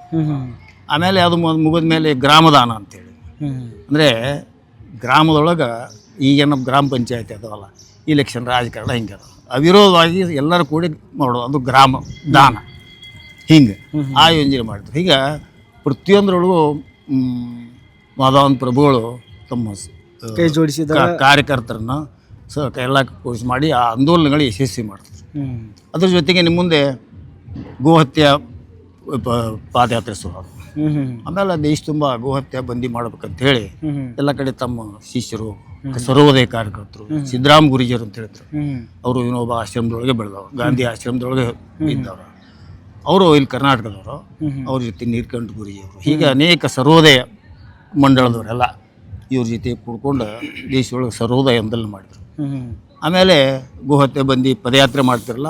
ಆಮೇಲೆ ಅದು ಮುಗಿದ ಮೇಲೆ ಗ್ರಾಮದಾನ ಅಂತೇಳಿ, ಅಂದರೆ ಗ್ರಾಮದೊಳಗೆ ಈಗ ನಮ್ಮ ಗ್ರಾಮ ಪಂಚಾಯತಿ ಅದಾವಲ್ಲ, ಇಲೆಕ್ಷನ್ ರಾಜಕಾರಣ ಹಿಂಗೆ ಅದ, ಅವಿರೋಧವಾಗಿ ಎಲ್ಲರೂ ಕೂಡಿ ಮಾಡೋದು, ಅದು ಗ್ರಾಮ ದಾನ. ಹಿಂಗೆ ಆ ಯೋಜನೆ ಮಾಡಿದ್ರು. ಈಗ ಪ್ರತಿಯೊಂದರೊಳಗೂ ಮಾಧವನ್ ಪ್ರಭುಗಳು ತಮ್ಮ ಕೈ ಜೋಡಿಸಿದ ಕಾರ್ಯಕರ್ತರನ್ನ ಎಲ್ಲ ಕೂಡಿಸಿ ಮಾಡಿ ಆ ಆಂದೋಲನಗಳು ಯಶಸ್ವಿ ಮಾಡ್ತಾರೆ. ಅದ್ರ ಜೊತೆಗೆ ನಿಮ್ಮ ಮುಂದೆ ಗೋಹತ್ಯೆ ಪಾದಯಾತ್ರೆ ಶುರು. ಆಮೇಲೆ ದೇಶ ತುಂಬ ಗೋಹತ್ಯೆ ಬಂದಿ ಮಾಡ್ಬೇಕಂತ ಹೇಳಿ ಎಲ್ಲ ಕಡೆ ತಮ್ಮ ಶಿಷ್ಯರು, ಸರ್ವೋದಯ ಕಾರ್ಯಕರ್ತರು, ಸಿದ್ದರಾಮ ಗುರೂಜಿಯರು ಅಂತ ಹೇಳಿದ್ರು, ಅವರು ವಿನೋಬ ಆಶ್ರಮದೊಳಗೆ ಬೆಳೆದವರು, ಗಾಂಧಿ ಆಶ್ರಮದೊಳಗೆ ಇದ್ದವರು, ಅವರು ಇಲ್ಲಿ ಕರ್ನಾಟಕದವರು, ಅವ್ರ ಜೊತೆ ನೀರ್ಕಂಠ ಗುರೂಜಿಯವರು, ಹೀಗೆ ಅನೇಕ ಸರ್ವೋದಯ ಮಂಡಳದವರೆಲ್ಲ ಇವ್ರ ಜೊತೆ ಕೂಡ್ಕೊಂಡು ದೇಶದೊಳಗೆ ಸರ್ವೋದಯ ಆಂದೋಲನ ಮಾಡಿದರು. ಆಮೇಲೆ ಗೋಹತ್ಯೆ ಬಂದು ಪದಯಾತ್ರೆ ಮಾಡ್ತಿರಲ್ಲ,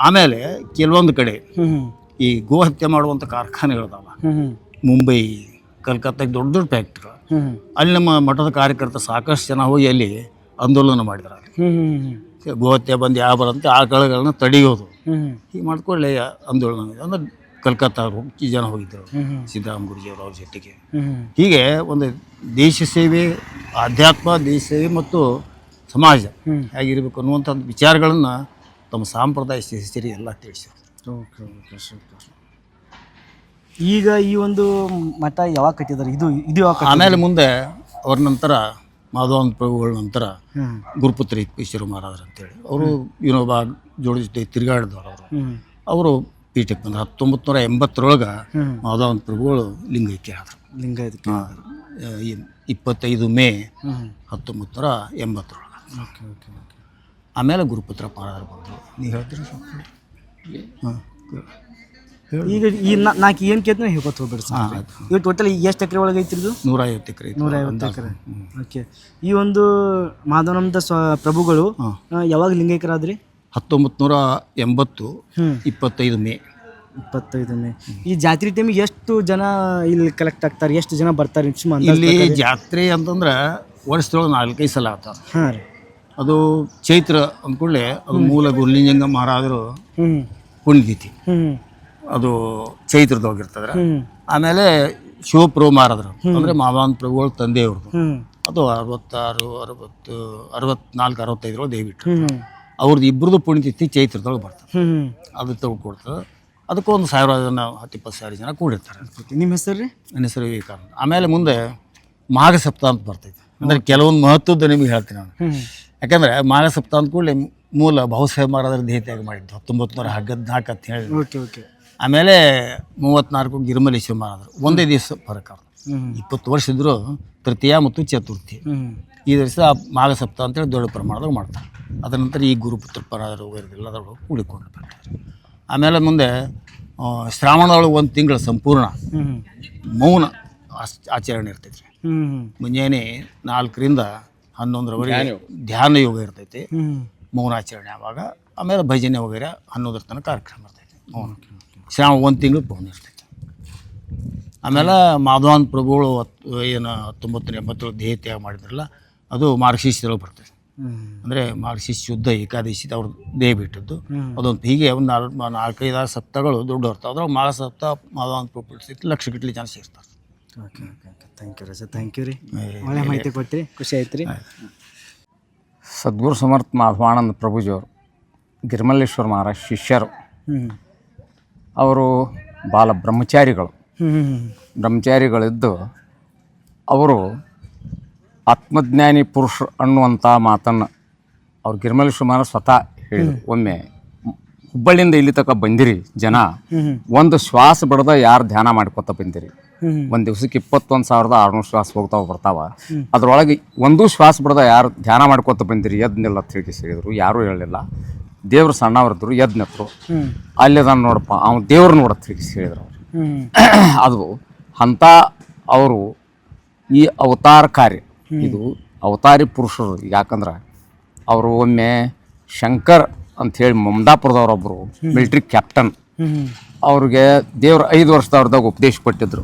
ಆಮೇಲೆ ಕೆಲವೊಂದು ಕಡೆ ಈ ಗೋಹತ್ಯೆ ಮಾಡುವಂಥ ಕಾರ್ಖಾನೆಗಳದಾವ, ಮುಂಬೈ, ಕಲ್ಕತ್ತಾಗ ದೊಡ್ಡ ದೊಡ್ಡ ಫ್ಯಾಕ್ಟ್ರಿಗಳು, ಅಲ್ಲಿ ನಮ್ಮ ಮಠದ ಕಾರ್ಯಕರ್ತ ಸಾಕಷ್ಟು ಜನ ಹೋಗಿ ಅಲ್ಲಿ ಆಂದೋಲನ ಮಾಡಿದ್ದಾರೆ. ಗೋಹತ್ಯೆ ಬಂದು ಯಾವ ಬರಂತೆ ಆ ಕಳೆಗಳನ್ನ ತಡೆಯೋದು, ಹೀಗೆ ಮಾಡ್ಕೊಳ್ಳಿ ಆಂದೋಲನ. ಅಂದ್ರೆ ಕಲ್ಕತ್ತಾ ಜನ ಹೋಗಿದ್ದರು, ಸಿದ್ದರಾಮ ಗುರೂಜಿಯವರು ಅವ್ರ ಜೊತೆಗೆ. ಹೀಗೆ ಒಂದು ದೇಶ ಸೇವೆ, ಆಧ್ಯಾತ್ಮ, ದೇಶ ಸೇವೆ ಮತ್ತು ಸಮಾಜ ಹೇಗಿರಬೇಕು ಅನ್ನುವಂಥ ವಿಚಾರಗಳನ್ನು ತಮ್ಮ ಸಾಂಪ್ರದಾಯ ಶಿಸ್ತಿರಿ ಎಲ್ಲ ತಿಳಿಸಿದ್ರು. ಈಗ ಈ ಒಂದು ಮಠ ಯಾವಾಗ ಕಟ್ಟಿದ್ದಾರೆ? ಇದು ಯಾವಾಗ? ಆಮೇಲೆ ಮುಂದೆ ಅವ್ರ ನಂತರ ಮಾಧವನ್ ಪ್ರಭುಗಳ ನಂತರ ಗುರುಪುತ್ರ ಈಶ್ವರ ಮಹಾರಾಜರು ಅಂತೇಳಿ, ಅವರು ವಿನೋಬ ಜೋಡಿ ಜೊತೆ ತಿರುಗಾಡಿದವರು. ಅವರು ಪೀಠಕ್ಕೆ ಬಂದರು 1980 ಮಾಧವನ್ ಪ್ರಭುಗಳು ಲಿಂಗೈಕ್ಯ ಆದರು. 25 ಮೇ 1980. ಆಮೇಲೆ ಗುರುಪುತ್ರ ಮಹಾರಾಜರು ಬಂದರು. ನೀವು ಹೇಳ್ತೀರಿ? ಹಾಂ, ಈಗ ಈ ನಾಲ್ಕು ಏನು ಕೇಳ್ತೀನಿ ಹೇಳ್ಕೊತ ಹೋಗ್ಬೇಡಿ ಸರ್. ಈಗ ಟೋಟಲ್ ಎಷ್ಟು ಎಕರೆ ಒಳಗೆ ಐತಿರಿದು? 150 ಎಕರೆ. 150 ಎಕರೆ. ಓಕೆ. ಈ ಒಂದು ಮಾಧವಾನಂದ ಪ್ರಭುಗಳು ಯಾವಾಗ ಲಿಂಗೈಕ್ಯರಾದ್ರಿ? 1980 25 ಮೇ. 25 ಮೇ. ಈ ಜಾತ್ರೆ ಟೈಮಿಗೆ ಎಷ್ಟು ಜನ ಇಲ್ಲಿ ಕಲೆಕ್ಟ್ ಆಗ್ತಾರೆ? ಎಷ್ಟು ಜನ ಬರ್ತಾರೆ? ಇಲ್ಲಿ ಜಾತ್ರೆ ಅಂತಂದ್ರೆ ವರ್ಷದೊಳಗೆ 4-5 ಸಲ ಆಗ್ತಾರೆ. ಹಾಂ ರೀ. ಅದು ಚೈತ್ರ ಅಂದ್ಕೊಳ್ಳೆ, ಅದು ಮೂಲ ಗುರುಲಿಂಗಂಗ ಮಹಾರಾಜರು ಪುಣ್ಯತಿಥಿ, ಅದು ಚೈತ್ರದೊಳಗಿರ್ತದ್ರೆ. ಆಮೇಲೆ ಶಿವಪ್ರಭು ಮಹಾರಾಜರು ಅಂದರೆ ಮಾಧವನ್ ಪ್ರಭುಗಳ ತಂದೆಯವ್ರದ್ದು, ಅದು 64-65 ದಯವಿಟ್ಟು ಅವ್ರದ್ದು ಇಬ್ಬರದು ಪುಣ್ಯತಿಥಿ ಚೈತ್ರದೊಳಗೆ ಬರ್ತದೆ. ಅದು ತಗೊಳ್ಕೊಡ್ತದೆ. ಅದಕ್ಕೂ ಒಂದು 1000 ಜನ, 10-20 ಜನ ಕೂಡಿರ್ತಾರೆ. ನಿಮ್ಮ ಹೆಸರು ರೀ? ನನ್ನ ಹೆಸರು ವಿವೇಕಾನಂದ. ಆಮೇಲೆ ಮುಂದೆ ಮಾಘ ಸಪ್ತಾಹ ಅಂತ ಬರ್ತೈತೆ. ಅಂದರೆ ಕೆಲವೊಂದು ಮಹತ್ವದ ನಿಮಗೆ ಹೇಳ್ತೀನಿ ನಾನು. ಯಾಕಂದರೆ ಮಾಘ ಸಪ್ತಾಹ ಅಂದ ಕೂಡಲೇ ಮೂಲ ಬಹುಸಾಹೇಬ್ ಮಹಾರಾಜರ ದೇಹತ್ಯಾಗ ಮಾಡಿದ್ದು 1914 ಅಂತ ಹೇಳಿ. ಓಕೆ. ಆಮೇಲೆ 34 ಗಿರಿಮಲೇಶ್ವರ ಮಹಾರಾಜರು. ಒಂದೇ ದಿವಸ ಫರಕ. 20 ವರ್ಷ ಇದ್ದರೂ ತೃತೀಯ ಮತ್ತು ಚತುರ್ಥಿ ಈ ದಿವಸ ಮಾಘ ಸಪ್ತಾಹ ಅಂತೇಳಿ ದೊಡ್ಡ ಪ್ರಮಾಣದಾಗ ಮಾಡ್ತಾರೆ. ಅದರ ನಂತರ ಈ ಗುರುಪುತ್ರ ಮಹಾರಾಜರು ಎಲ್ಲದರೊಳಗೆ ಕೂಡಿಕೊಂಡು ಬರ್ತಾರೆ. ಆಮೇಲೆ ಮುಂದೆ ಶ್ರಾವಣದೊಳಗೆ 1 ತಿಂಗಳು ಸಂಪೂರ್ಣ ಮೌನ ಆಚರಣೆ ಇರ್ತೈತಿ. ಮುಂಜಾನೆ 4ರಿಂದ 11ರವರೆಗೆ ಧ್ಯಾನ ಯೋಗ ಇರ್ತೈತಿ, ಮೌನಾಚರಣೆ ಆವಾಗ. ಆಮೇಲೆ ಭಜನೆ ವಗೈರೆ 11ರ ತನಕ ಕಾರ್ಯಕ್ರಮ ಇರ್ತೈತಿ. ಶ್ರಾವಣ 1 ತಿಂಗಳು ಪೌರ್ಣ ಇರ್ತೈತಿ. ಆಮೇಲೆ ಮಾಧವಾನ್ ಪ್ರಭುಗಳು ಏನು 1987 ದೇಹತ್ಯಾಗ ಮಾಡಿದ್ರಲ್ಲ, ಅದು ಮಾರ್ಗಶೀರ್ಷದೊಳಗೆ ಬರ್ತೈತಿ. ಅಂದರೆ ಮಾರ್ಗಶೀರ್ಷ ಶುದ್ಧ ಏಕಾದಶಿ ಅವ್ರ ದೇಹ ಬಿಟ್ಟದ್ದು ಅದೊಂದು. ಹೀಗೆ ಒಂದು 4-5-6 ಸಪ್ತಾಹಗಳು ದೊಡ್ಡ ಇರ್ತಾವೆ. ಅದ್ರಾಗ ಮಾಘ ಸಪ್ತಾಹ ಮಾಧವಾನ್ ಪ್ರಭು ಲಕ್ಷಗಟ್ಟಲೆ ಜನ ಸೇರ್ತಾರೆ. ಓಕೆ. ಥ್ಯಾಂಕ್ ಯು ರಜ. ಥ್ಯಾಂಕ್ ಯು ರೀ, ಒಳ್ಳೆ ಮಾಹಿತಿ ಕೊಟ್ಟಿರಿ, ಖುಷಿ ಆಯ್ತು ರೀ. ಸದ್ಗುರು ಸಮರ್ಥ ಮಾಧವಾನಂದ ಪ್ರಭುಜಿಯವರು ಗಿರಿಮಲ್ಲೇಶ್ವರ ಮಹಾರಾಜ್ ಶಿಷ್ಯರು. ಅವರು ಬಾಲ ಬ್ರಹ್ಮಚಾರಿಗಳಿದ್ದು ಅವರು ಆತ್ಮಜ್ಞಾನಿ ಪುರುಷ ಅನ್ನುವಂಥ ಮಾತನ್ನು ಅವ್ರು ಗಿರಿಮಲ್ಲೇಶ್ವರ ಮಹಾರಾಜ್ ಸ್ವತಃ ಹೇಳಿದರು. ಒಮ್ಮೆ ಹುಬ್ಬಳ್ಳಿಯಿಂದ ಇಲ್ಲಿ ತನಕ ಬಂದಿರಿ ಜನ, ಒಂದು ಶ್ವಾಸ ಬಿಡದ ಯಾರು ಧ್ಯಾನ ಮಾಡ್ಕೊತ ಬಂದಿರಿ, ಒಂದು ದಿವ್ಸಕ್ಕೆ 21,600 ಶ್ವಾಸ ಬರ್ತಾವ, ಅದ್ರೊಳಗೆ ಒಂದೂ ಶ್ವಾಸ ಬಿಡದ ಯಾರು ಧ್ಯಾನ ಮಾಡ್ಕೊತ ಬಂದಿರಿ ಎದ್ನಿಲ್ಲ ಅಂತ ಹೇಳಿ ಹೇಳಿದ್ರು. ಯಾರೂ ಹೇಳಲಿಲ್ಲ. ದೇವ್ರು ಸಣ್ಣವ್ರಿದ್ರು, ಎದ್ದು ನಿಂತರು. ಅಲ್ಲಿದಾನ ನೋಡಪ್ಪ ಅವ್ನು ದೇವ್ರು ನೋಡತ್ ಹೇಳಿದ್ರು ಅವ್ರು. ಅದು ಅಂಥ ಅವರು ಈ ಅವತಾರ ಕಾರ್ಯ, ಇದು ಅವತಾರಿ ಪುರುಷರು. ಯಾಕಂದ್ರೆ ಅವರು ಒಮ್ಮೆ ಶಂಕರ್ ಅಂಥೇಳಿ ಮಮದಾಪುರದವ್ರೊಬ್ಬರು ಮಿಲಿಟ್ರಿ ಕ್ಯಾಪ್ಟನ್, ಅವ್ರಿಗೆ ದೇವ್ರು 5 ವರ್ಷದವ್ರದಾಗ ಉಪದೇಶ ಕೊಟ್ಟಿದ್ರು.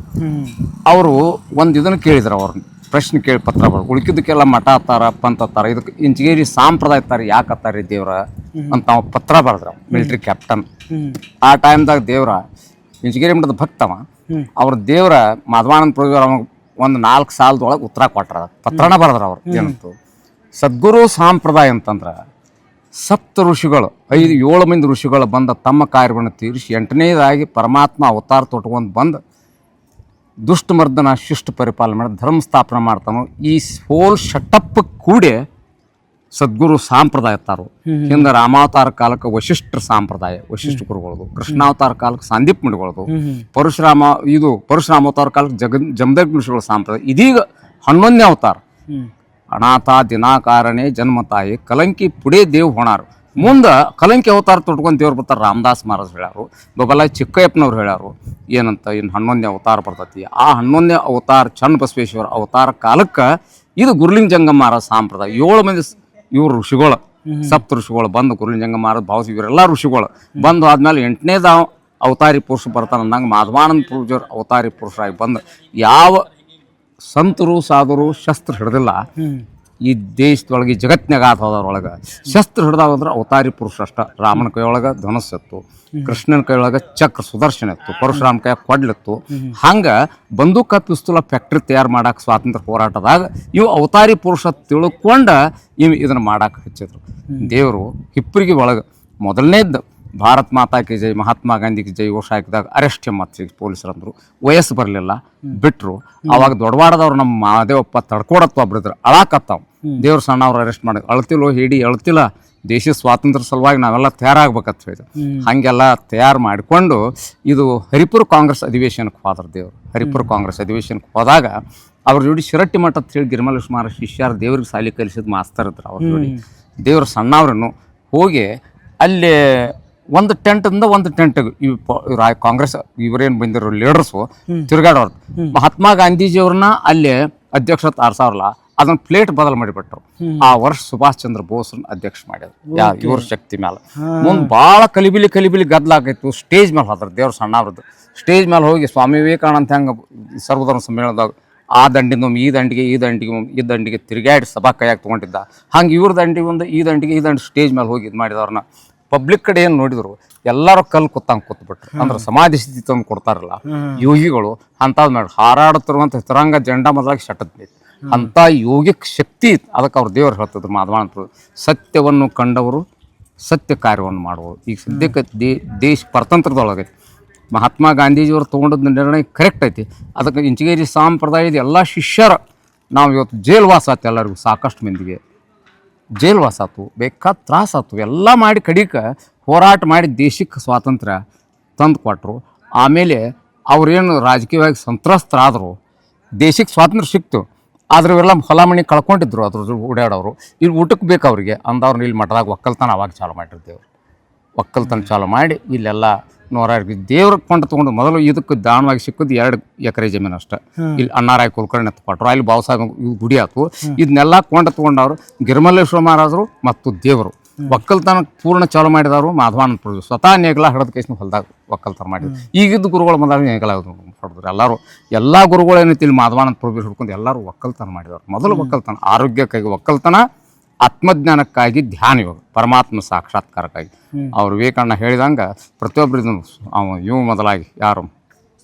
ಅವರು ಒಂದು ಇದನ್ನು ಕೇಳಿದ್ರು, ಅವ್ರನ್ನ ಪ್ರಶ್ನೆ ಕೇಳಿ ಪತ್ರ ಬರ್ ಉಳ್ಕಿದ್ದಕ್ಕೆಲ್ಲ ಮಠ ಅತ್ತಾರ ಪಂತ ಅತ್ತಾರ, ಇದಕ್ಕೆ ಇಂಚಿಗೇರಿ ಸಾಂಪ್ರದಾಯ ಅತ್ತಾರ ಯಾಕೆ ಅತ್ತಾರಿ ದೇವ್ರ ಅಂತ ನಾವು ಪತ್ರ ಬರೆದ್ರ ಮಿಲಿಟ್ರಿ ಕ್ಯಾಪ್ಟನ್. ಆ ಟೈಮ್ದಾಗ ದೇವ್ರ ಇಂಚಿಗೇರಿ ಮಠದ ಭಕ್ತವ ಅವ್ರ ದೇವ್ರ ಮಾಧವಾನಂದ ಪ್ರಭು ಒಂದು 4 ಸಾಲದೊಳಗೆ ಉತ್ತರ ಕೊಟ್ರ, ಪತ್ರನ ಬರೆದ್ರ ಅವ್ರು. ಏನಂತು ಸದ್ಗುರು ಸಂಪ್ರದಾಯ ಅಂತಂದ್ರೆ ಸಪ್ತ ಋಷಿಗಳು 7 ಮಂದಿ ಋಷಿಗಳು ಬಂದ ತಮ್ಮ ಕಾರ್ಯವನ್ನು ತೀರಿಸಿ 8ನೇದಾಗಿ ಪರಮಾತ್ಮ ಅವತಾರ ತೊಟ್ಕೊಂಡು ಬಂದು ದುಷ್ಟ ಮರ್ದನ ಶಿಷ್ಟ ಪರಿಪಾಲನೆ ಮಾಡಿ ಧರ್ಮ ಸ್ಥಾಪನೆ ಮಾಡ್ತಾನೋ. ಈ ಹೋಲ್ ಶಟಪ್ ಕೂಡಿ ಸದ್ಗುರು ಸಂಪ್ರದಾಯ ತಾರು. ಹಿಂದೆ ರಾಮಾವತಾರ ಕಾಲಕ್ಕೆ ವಶಿಷ್ಠರ ಸಂಪ್ರದಾಯ, ವಶಿಷ್ಠ ಗುರುಗಳದು. ಕೃಷ್ಣಾವತಾರ ಕಾಲಕ್ಕೆ ಸಂದೀಪ್ ಮುನಿಗಳದು. ಪರಶುರಾಮ ಅವತಾರ ಕಾಲಕ್ಕೆ ಜಮದಗ್ನಿ ಋಷಿಗಳ ಸಂಪ್ರದಾಯ. ಇದೀಗ 11ನೇ ಅವತಾರ ಅನಾಥ ದಿನಾಕಾರನೇ ಜನ್ಮ ತಾಯಿ ಕಲಂಕಿ ಪುಡೇ ದೇವ್ ಹೊಣಾರು. ಮುಂದೆ ಕಲಂಕಿ ಅವತಾರ ತೊಟ್ಕೊಂಡು ದೇವ್ರು ಬರ್ತಾರೆ. ರಾಮದಾಸ್ ಮಹಾರಾಜ್ ಹೇಳ್ಯಾರು, ಬಬಲಾಯ್ ಚಿಕ್ಕಯ್ಯಪ್ಪನವ್ರು ಹೇಳ್ಯಾರು ಏನಂತ, ಇನ್ನು 11ನೇ ಅವತಾರ ಬರ್ತೈತಿ. ಆ 11ನೇ ಅವತಾರ ಚನ್ನ ಬಸವೇಶ್ವರ ಅವತಾರ ಕಾಲಕ್ಕೆ ಇದು ಗುರುಲಿಂಗ ಜಂಗಮ ಮಹಾರಾಜ್ ಸಂಪ್ರದಾಯ. 7 ಮಂದಿ ಇವ್ರು ಋಷಿಗಳು, ಸಪ್ತ ಋಷಿಗಳು ಬಂದು ಗುರುಲಿಂಗ ಜಂಗಮ ಮಹಾರಾಜ್ ಭಾವಸಿ ಇವರೆಲ್ಲ ಋಷಿಗಳು ಬಂದು ಆದ್ಮೇಲೆ 8ನೇದ ಅವತಾರಿ ಪುರುಷ ಬರ್ತಾನೆ ಅಂದಂಗೆ ಮಾಧವಾನಂದ ಪೂಜಾರ್ ಅವತಾರಿ ಪುರುಷರಾಗಿ ಬಂದು ಯಾವ ಸಂತರು ಸಾಧುರು ಶಸ್ತ್ರ ಹಿಡ್ದಿಲ್ಲ ಈ ದೇಶದೊಳಗೆ, ಜಗತ್ತಿನಾಗ ಹೋದವ್ರೊಳಗೆ ಶಸ್ತ್ರ ಹಿಡ್ದಾವಂದ್ರೆ ಅವತಾರಿ ಪುರುಷ ಅಷ್ಟ. ರಾಮನ ಕೈಯೊಳಗೆ ಧನಸ್ಸತ್ತು, ಕೃಷ್ಣನ ಕೈಯೊಳಗೆ ಚಕ್ರ ಸುದರ್ಶನ ಇತ್ತು, ಪರಶುರಾಮ ಕೈಯಾಗ ಕೊಡ್ಲಿತ್ತು. ಹಂಗೆ ಬಂದೂಕ ಪಿಸ್ತೂಲ ಫ್ಯಾಕ್ಟ್ರಿ ತಯಾರು ಮಾಡಕ್ಕೆ ಸ್ವಾತಂತ್ರ್ಯ ಹೋರಾಟದಾಗ ಇವು ಅವತಾರಿ ಪುರುಷ ತಿಳ್ಕೊಂಡು ಇದನ್ನು ಮಾಡಕ್ಕೆ ಹಚ್ಚಿದ್ರು. ದೇವರು ಹಿಪ್ಪರಿಗೆ ಒಳಗೆ ಮೊದಲನೇದ್ದು ಭಾರತ್ ಮಾತಾ ಕಿ ಜೈ, ಮಹಾತ್ಮ ಗಾಂಧಿಗೆ ಜೈ ಘೋಷ ಹಾಕಿದಾಗ ಅರೆಸ್ಟ್ ಮತ್ತು ಪೊಲೀಸರಂದ್ರು. ವಯಸ್ಸು ಬರಲಿಲ್ಲ, ಬಿಟ್ಟರು. ಅವಾಗ ದೊಡ್ಡವಾಡದವ್ರು ನಮ್ಮ ಮಹಾದೇವಪ್ಪ ತಡ್ಕೊಡತ್ವ ಒಬ್ರಿದ್ರು, ಅಳಾಕತ್ತಾವ. ದೇವ್ರ ಸಣ್ಣವ್ರು ಅರೆಸ್ಟ್ ಮಾಡಿ ಅಳ್ತಿಲ್ಲೋ ಹಿಡಿ ಅಳ್ತಿಲ್ಲ, ದೇಶದ ಸ್ವಾತಂತ್ರ್ಯ ಸಲುವಾಗಿ ನಾವೆಲ್ಲ ತಯಾರಾಗ್ಬೇಕಂತ ಹೇಳಿದ್ರು. ಹಾಗೆಲ್ಲ ತಯಾರು ಮಾಡಿಕೊಂಡು ಇದು ಹರಿಪುರ ಕಾಂಗ್ರೆಸ್ ಅಧಿವೇಶನಕ್ಕೆ ಹೋದ್ರ ದೇವರು. ಹರಿಪುರ ಕಾಂಗ್ರೆಸ್ ಅಧಿವೇಶನಕ್ಕೆ ಹೋದಾಗ ಅವ್ರ ಜೋಡಿ ಶಿರಟ್ಟಿ ಮಠ ಅಂತ ಹೇಳಿ ಗಿರಿಮಲೇಶ್ವರ ಮಹಾರಾಜ್ ಶಿಷ್ಯರು ದೇವ್ರಿಗೆ ಸಾಲಿ ಕಲಿಸಿದ ಮಾಸ್ತರ್ ಇದ್ರು. ಅವ್ರ ಜೋಡಿ ದೇವ್ರ ಸಣ್ಣವ್ರನ್ನು ಹೋಗಿ ಅಲ್ಲಿ ಒಂದು ಟೆಂಟಿಂದ ಒಂದು ಟೆಂಟಿಗೆ ಕಾಂಗ್ರೆಸ್ ಇವರೇನು ಬಂದಿರೋ ಲೀಡರ್ಸು ತಿರುಗಾಡೋರು. ಮಹಾತ್ಮ ಗಾಂಧೀಜಿಯವ್ರನ್ನ ಅಲ್ಲಿ ಅಧ್ಯಕ್ಷತೆ ಆರ್ಸಾವ್ರಲ್ಲ, ಅದನ್ನ ಪ್ಲೇಟ್ ಬದಲು ಮಾಡಿಬಿಟ್ರು. ಆ ವರ್ಷ ಸುಭಾಷ್ ಚಂದ್ರ ಬೋಸ್ರನ್ನ ಅಧ್ಯಕ್ಷ ಮಾಡಿದ್ರು ಇವ್ರ ಶಕ್ತಿ ಮೇಲೆ. ಮುಂದೆ ಭಾಳ ಕಲಿಬಿಲಿ ಗದ್ದಲಾಗೈತು. ಸ್ಟೇಜ್ ಮೇಲೆ ಹೋದ್ರು ದೇವ್ರ ಸಣ್ಣವ್ರದ್ದು. ಸ್ಟೇಜ್ ಮೇಲೆ ಹೋಗಿ ಸ್ವಾಮಿ ವಿವೇಕಾನಂದ ಹೆಂಗೆ ಸರ್ವಧರ್ಮ ಸಮ್ಮೇಳನದಾಗ ಆ ದಂಡಿಂದ ಈ ದಂಡಿಗೆ ತಿರುಗಾಡಿ ಸಭಾ ಕೈಯಾಗಿ ತೊಗೊಂಡಿದ್ದ, ಹಂಗೆ ಇವ್ರ ದಂಡಿಗೆ ಒಂದು ಈ ದಂಡಿ ಸ್ಟೇಜ್ ಮೇಲೆ ಹೋಗಿ ಇದು ಮಾಡಿದವ್ರನ್ನ ಪಬ್ಲಿಕ್ ಕಡೆ ಏನು ನೋಡಿದ್ರು ಎಲ್ಲರೂ ಕಲ್ಲು ಕೂತಂಗೆ ಕೂತ್ಬಿಟ್ರು. ಅಂದ್ರೆ ಸಮಾಧಿ ಸ್ಥಿತಿ ತಂದು ಕೊಡ್ತಾರಲ್ಲ ಯೋಗಿಗಳು ಅಂಥದ್ದು ಮಾಡಿ ಹಾರಾಡುತ್ತಿರುವಂಥ ತಿರಂಗ ಜೆಂಡಾ ಮೊದಲಾಗಿ ಶಟದ್ ಅಂಥ ಯೋಗಿಕ್ ಶಕ್ತಿ. ಅದಕ್ಕೆ ಅವ್ರ ದೇವರು ಹೇಳ್ತಿದ್ರು ಮಾಧವಾನಂದರು, ಸತ್ಯವನ್ನು ಕಂಡವರು ಸತ್ಯ ಕಾರ್ಯವನ್ನು ಮಾಡುವರು. ಈಗ ಸದ್ಯಕ್ಕೆ ದೇಶ ಪರತಂತ್ರದೊಳಗೈತಿ. ಮಹಾತ್ಮ ಗಾಂಧೀಜಿಯವರು ತೊಗೊಂಡದ್ದು ನಿರ್ಣಯ ಕರೆಕ್ಟ್ ಐತಿ. ಅದಕ್ಕೆ ಇಂಚಗೇರಿ ಸಂಪ್ರದಾಯದ ಎಲ್ಲ ಶಿಷ್ಯರು ನಾವು ಇವತ್ತು ಜೈಲ್ವಾಸ ಆಯ್ತು. ಎಲ್ಲರಿಗೂ ಸಾಕಷ್ಟು ಮಂದಿಗೆ ಜೈಲ್ವಾಸ ಆಯ್ತು, ಬೇಕಾದ ತ್ರಾಸ ಆಯ್ತು. ಎಲ್ಲ ಮಾಡಿ ಕಡಿಕ ಹೋರಾಟ ಮಾಡಿ ದೇಶಕ್ಕೆ ಸ್ವಾತಂತ್ರ್ಯ ತಂದು ಕೊಟ್ಟರು. ಆಮೇಲೆ ಅವ್ರೇನು ರಾಜಕೀಯವಾಗಿ ಸಂತ್ರಸ್ತರಾದರು, ದೇಶಕ್ಕೆ ಸ್ವಾತಂತ್ರ್ಯ ಸಿಕ್ತು. ಆದ್ರೆ ಇವೆಲ್ಲ ಹೊಲ ಮನೆ ಕಳ್ಕೊಂಡಿದ್ರು ಅದ್ರ ಓಡಾಡೋರು. ಇಲ್ಲಿ ಊಟಕ್ಕೆ ಬೇಕು ಅವ್ರಿಗೆ ಅಂದವ್ರನ್ನ ಇಲ್ಲಿ ಮಠದಾಗ ಒಕ್ಕಲ್ತನ ಅವಾಗ ಚಾಲು ಮಾಡಿರ್ದೇವ್ರು. ಒಕ್ಕಲ್ತನ ಚಾಲು ಮಾಡಿ ಇಲ್ಲೆಲ್ಲ ನೂರಾರು ದೇವ್ರ ಕೊಂಡ ತೊಗೊಂಡು ಮೊದಲು ಇದಕ್ಕೆ ದಾನವಾಗಿ ಸಿಕ್ಕಿದ್ದು 2 ಎಕರೆ ಜಮೀನು ಅಷ್ಟೇ. ಇಲ್ಲಿ ಅಣ್ಣಾರಾಯ ಕುಲಕರ್ಣಿ ಕೊಟ್ಟರು, ಅಲ್ಲಿ ಬಾಬಾಸಾಹೇಬ್ ಗುಡಿ ಆಯ್ತು. ಇದನ್ನೆಲ್ಲ ಕೊಂಡ ತೊಗೊಂಡವ್ರು ಗಿರಿಮಲ್ಲೇಶ್ವರ ಮಹಾರಾಜರು ಮತ್ತು ದೇವರು. ಒಕ್ಕಲ್ತನ ಪೂರ್ಣ ಚಾಲು ಮಾಡಿದವರು ಮಾಧವಾನಂದ ಪ್ರಭು. ಸ್ವತಃ ನೇಗಲ ಹಿಡಿದ ಕೇಸಿನ ಹೊಲದಾಗ ಒಕ್ಕಲ್ತನ ಮಾಡಿದ್ರು. ಈಗಿದ್ದು ಗುರುಗಳು ಬಂದಾಗ ನೇಗಲ ಹೊಡೆದ್ರು. ಎಲ್ಲ ಗುರುಗಳು ಏನೈತಿ ಇಲ್ಲಿ ಮಾಧವಾನಂದ ಪ್ರಭು ಹಿಡ್ಕೊಂಡು ಎಲ್ಲರೂ ಒಕ್ಕಲ್ತನ ಮಾಡಿದವರು. ಮೊದಲು ಒಕ್ಕಲ್ತನ ಆರೋಗ್ಯಕ್ಕಾಗಿ ಒಕ್ಕಲ್ತನ, ಆತ್ಮಜ್ಞಾನಕ್ಕಾಗಿ ಧ್ಯಾನ ಯೋಗ, ಪರಮಾತ್ಮ ಸಾಕ್ಷಾತ್ಕಾರಕ್ಕಾಗಿ. ಅವ್ರು ವಿವೇಕಾನಂದ ಹೇಳಿದಂಗೆ ಪ್ರತಿಯೊಬ್ಬರಿಗೂ ಇವು ಮೊದಲಾಗಿ ಯಾರು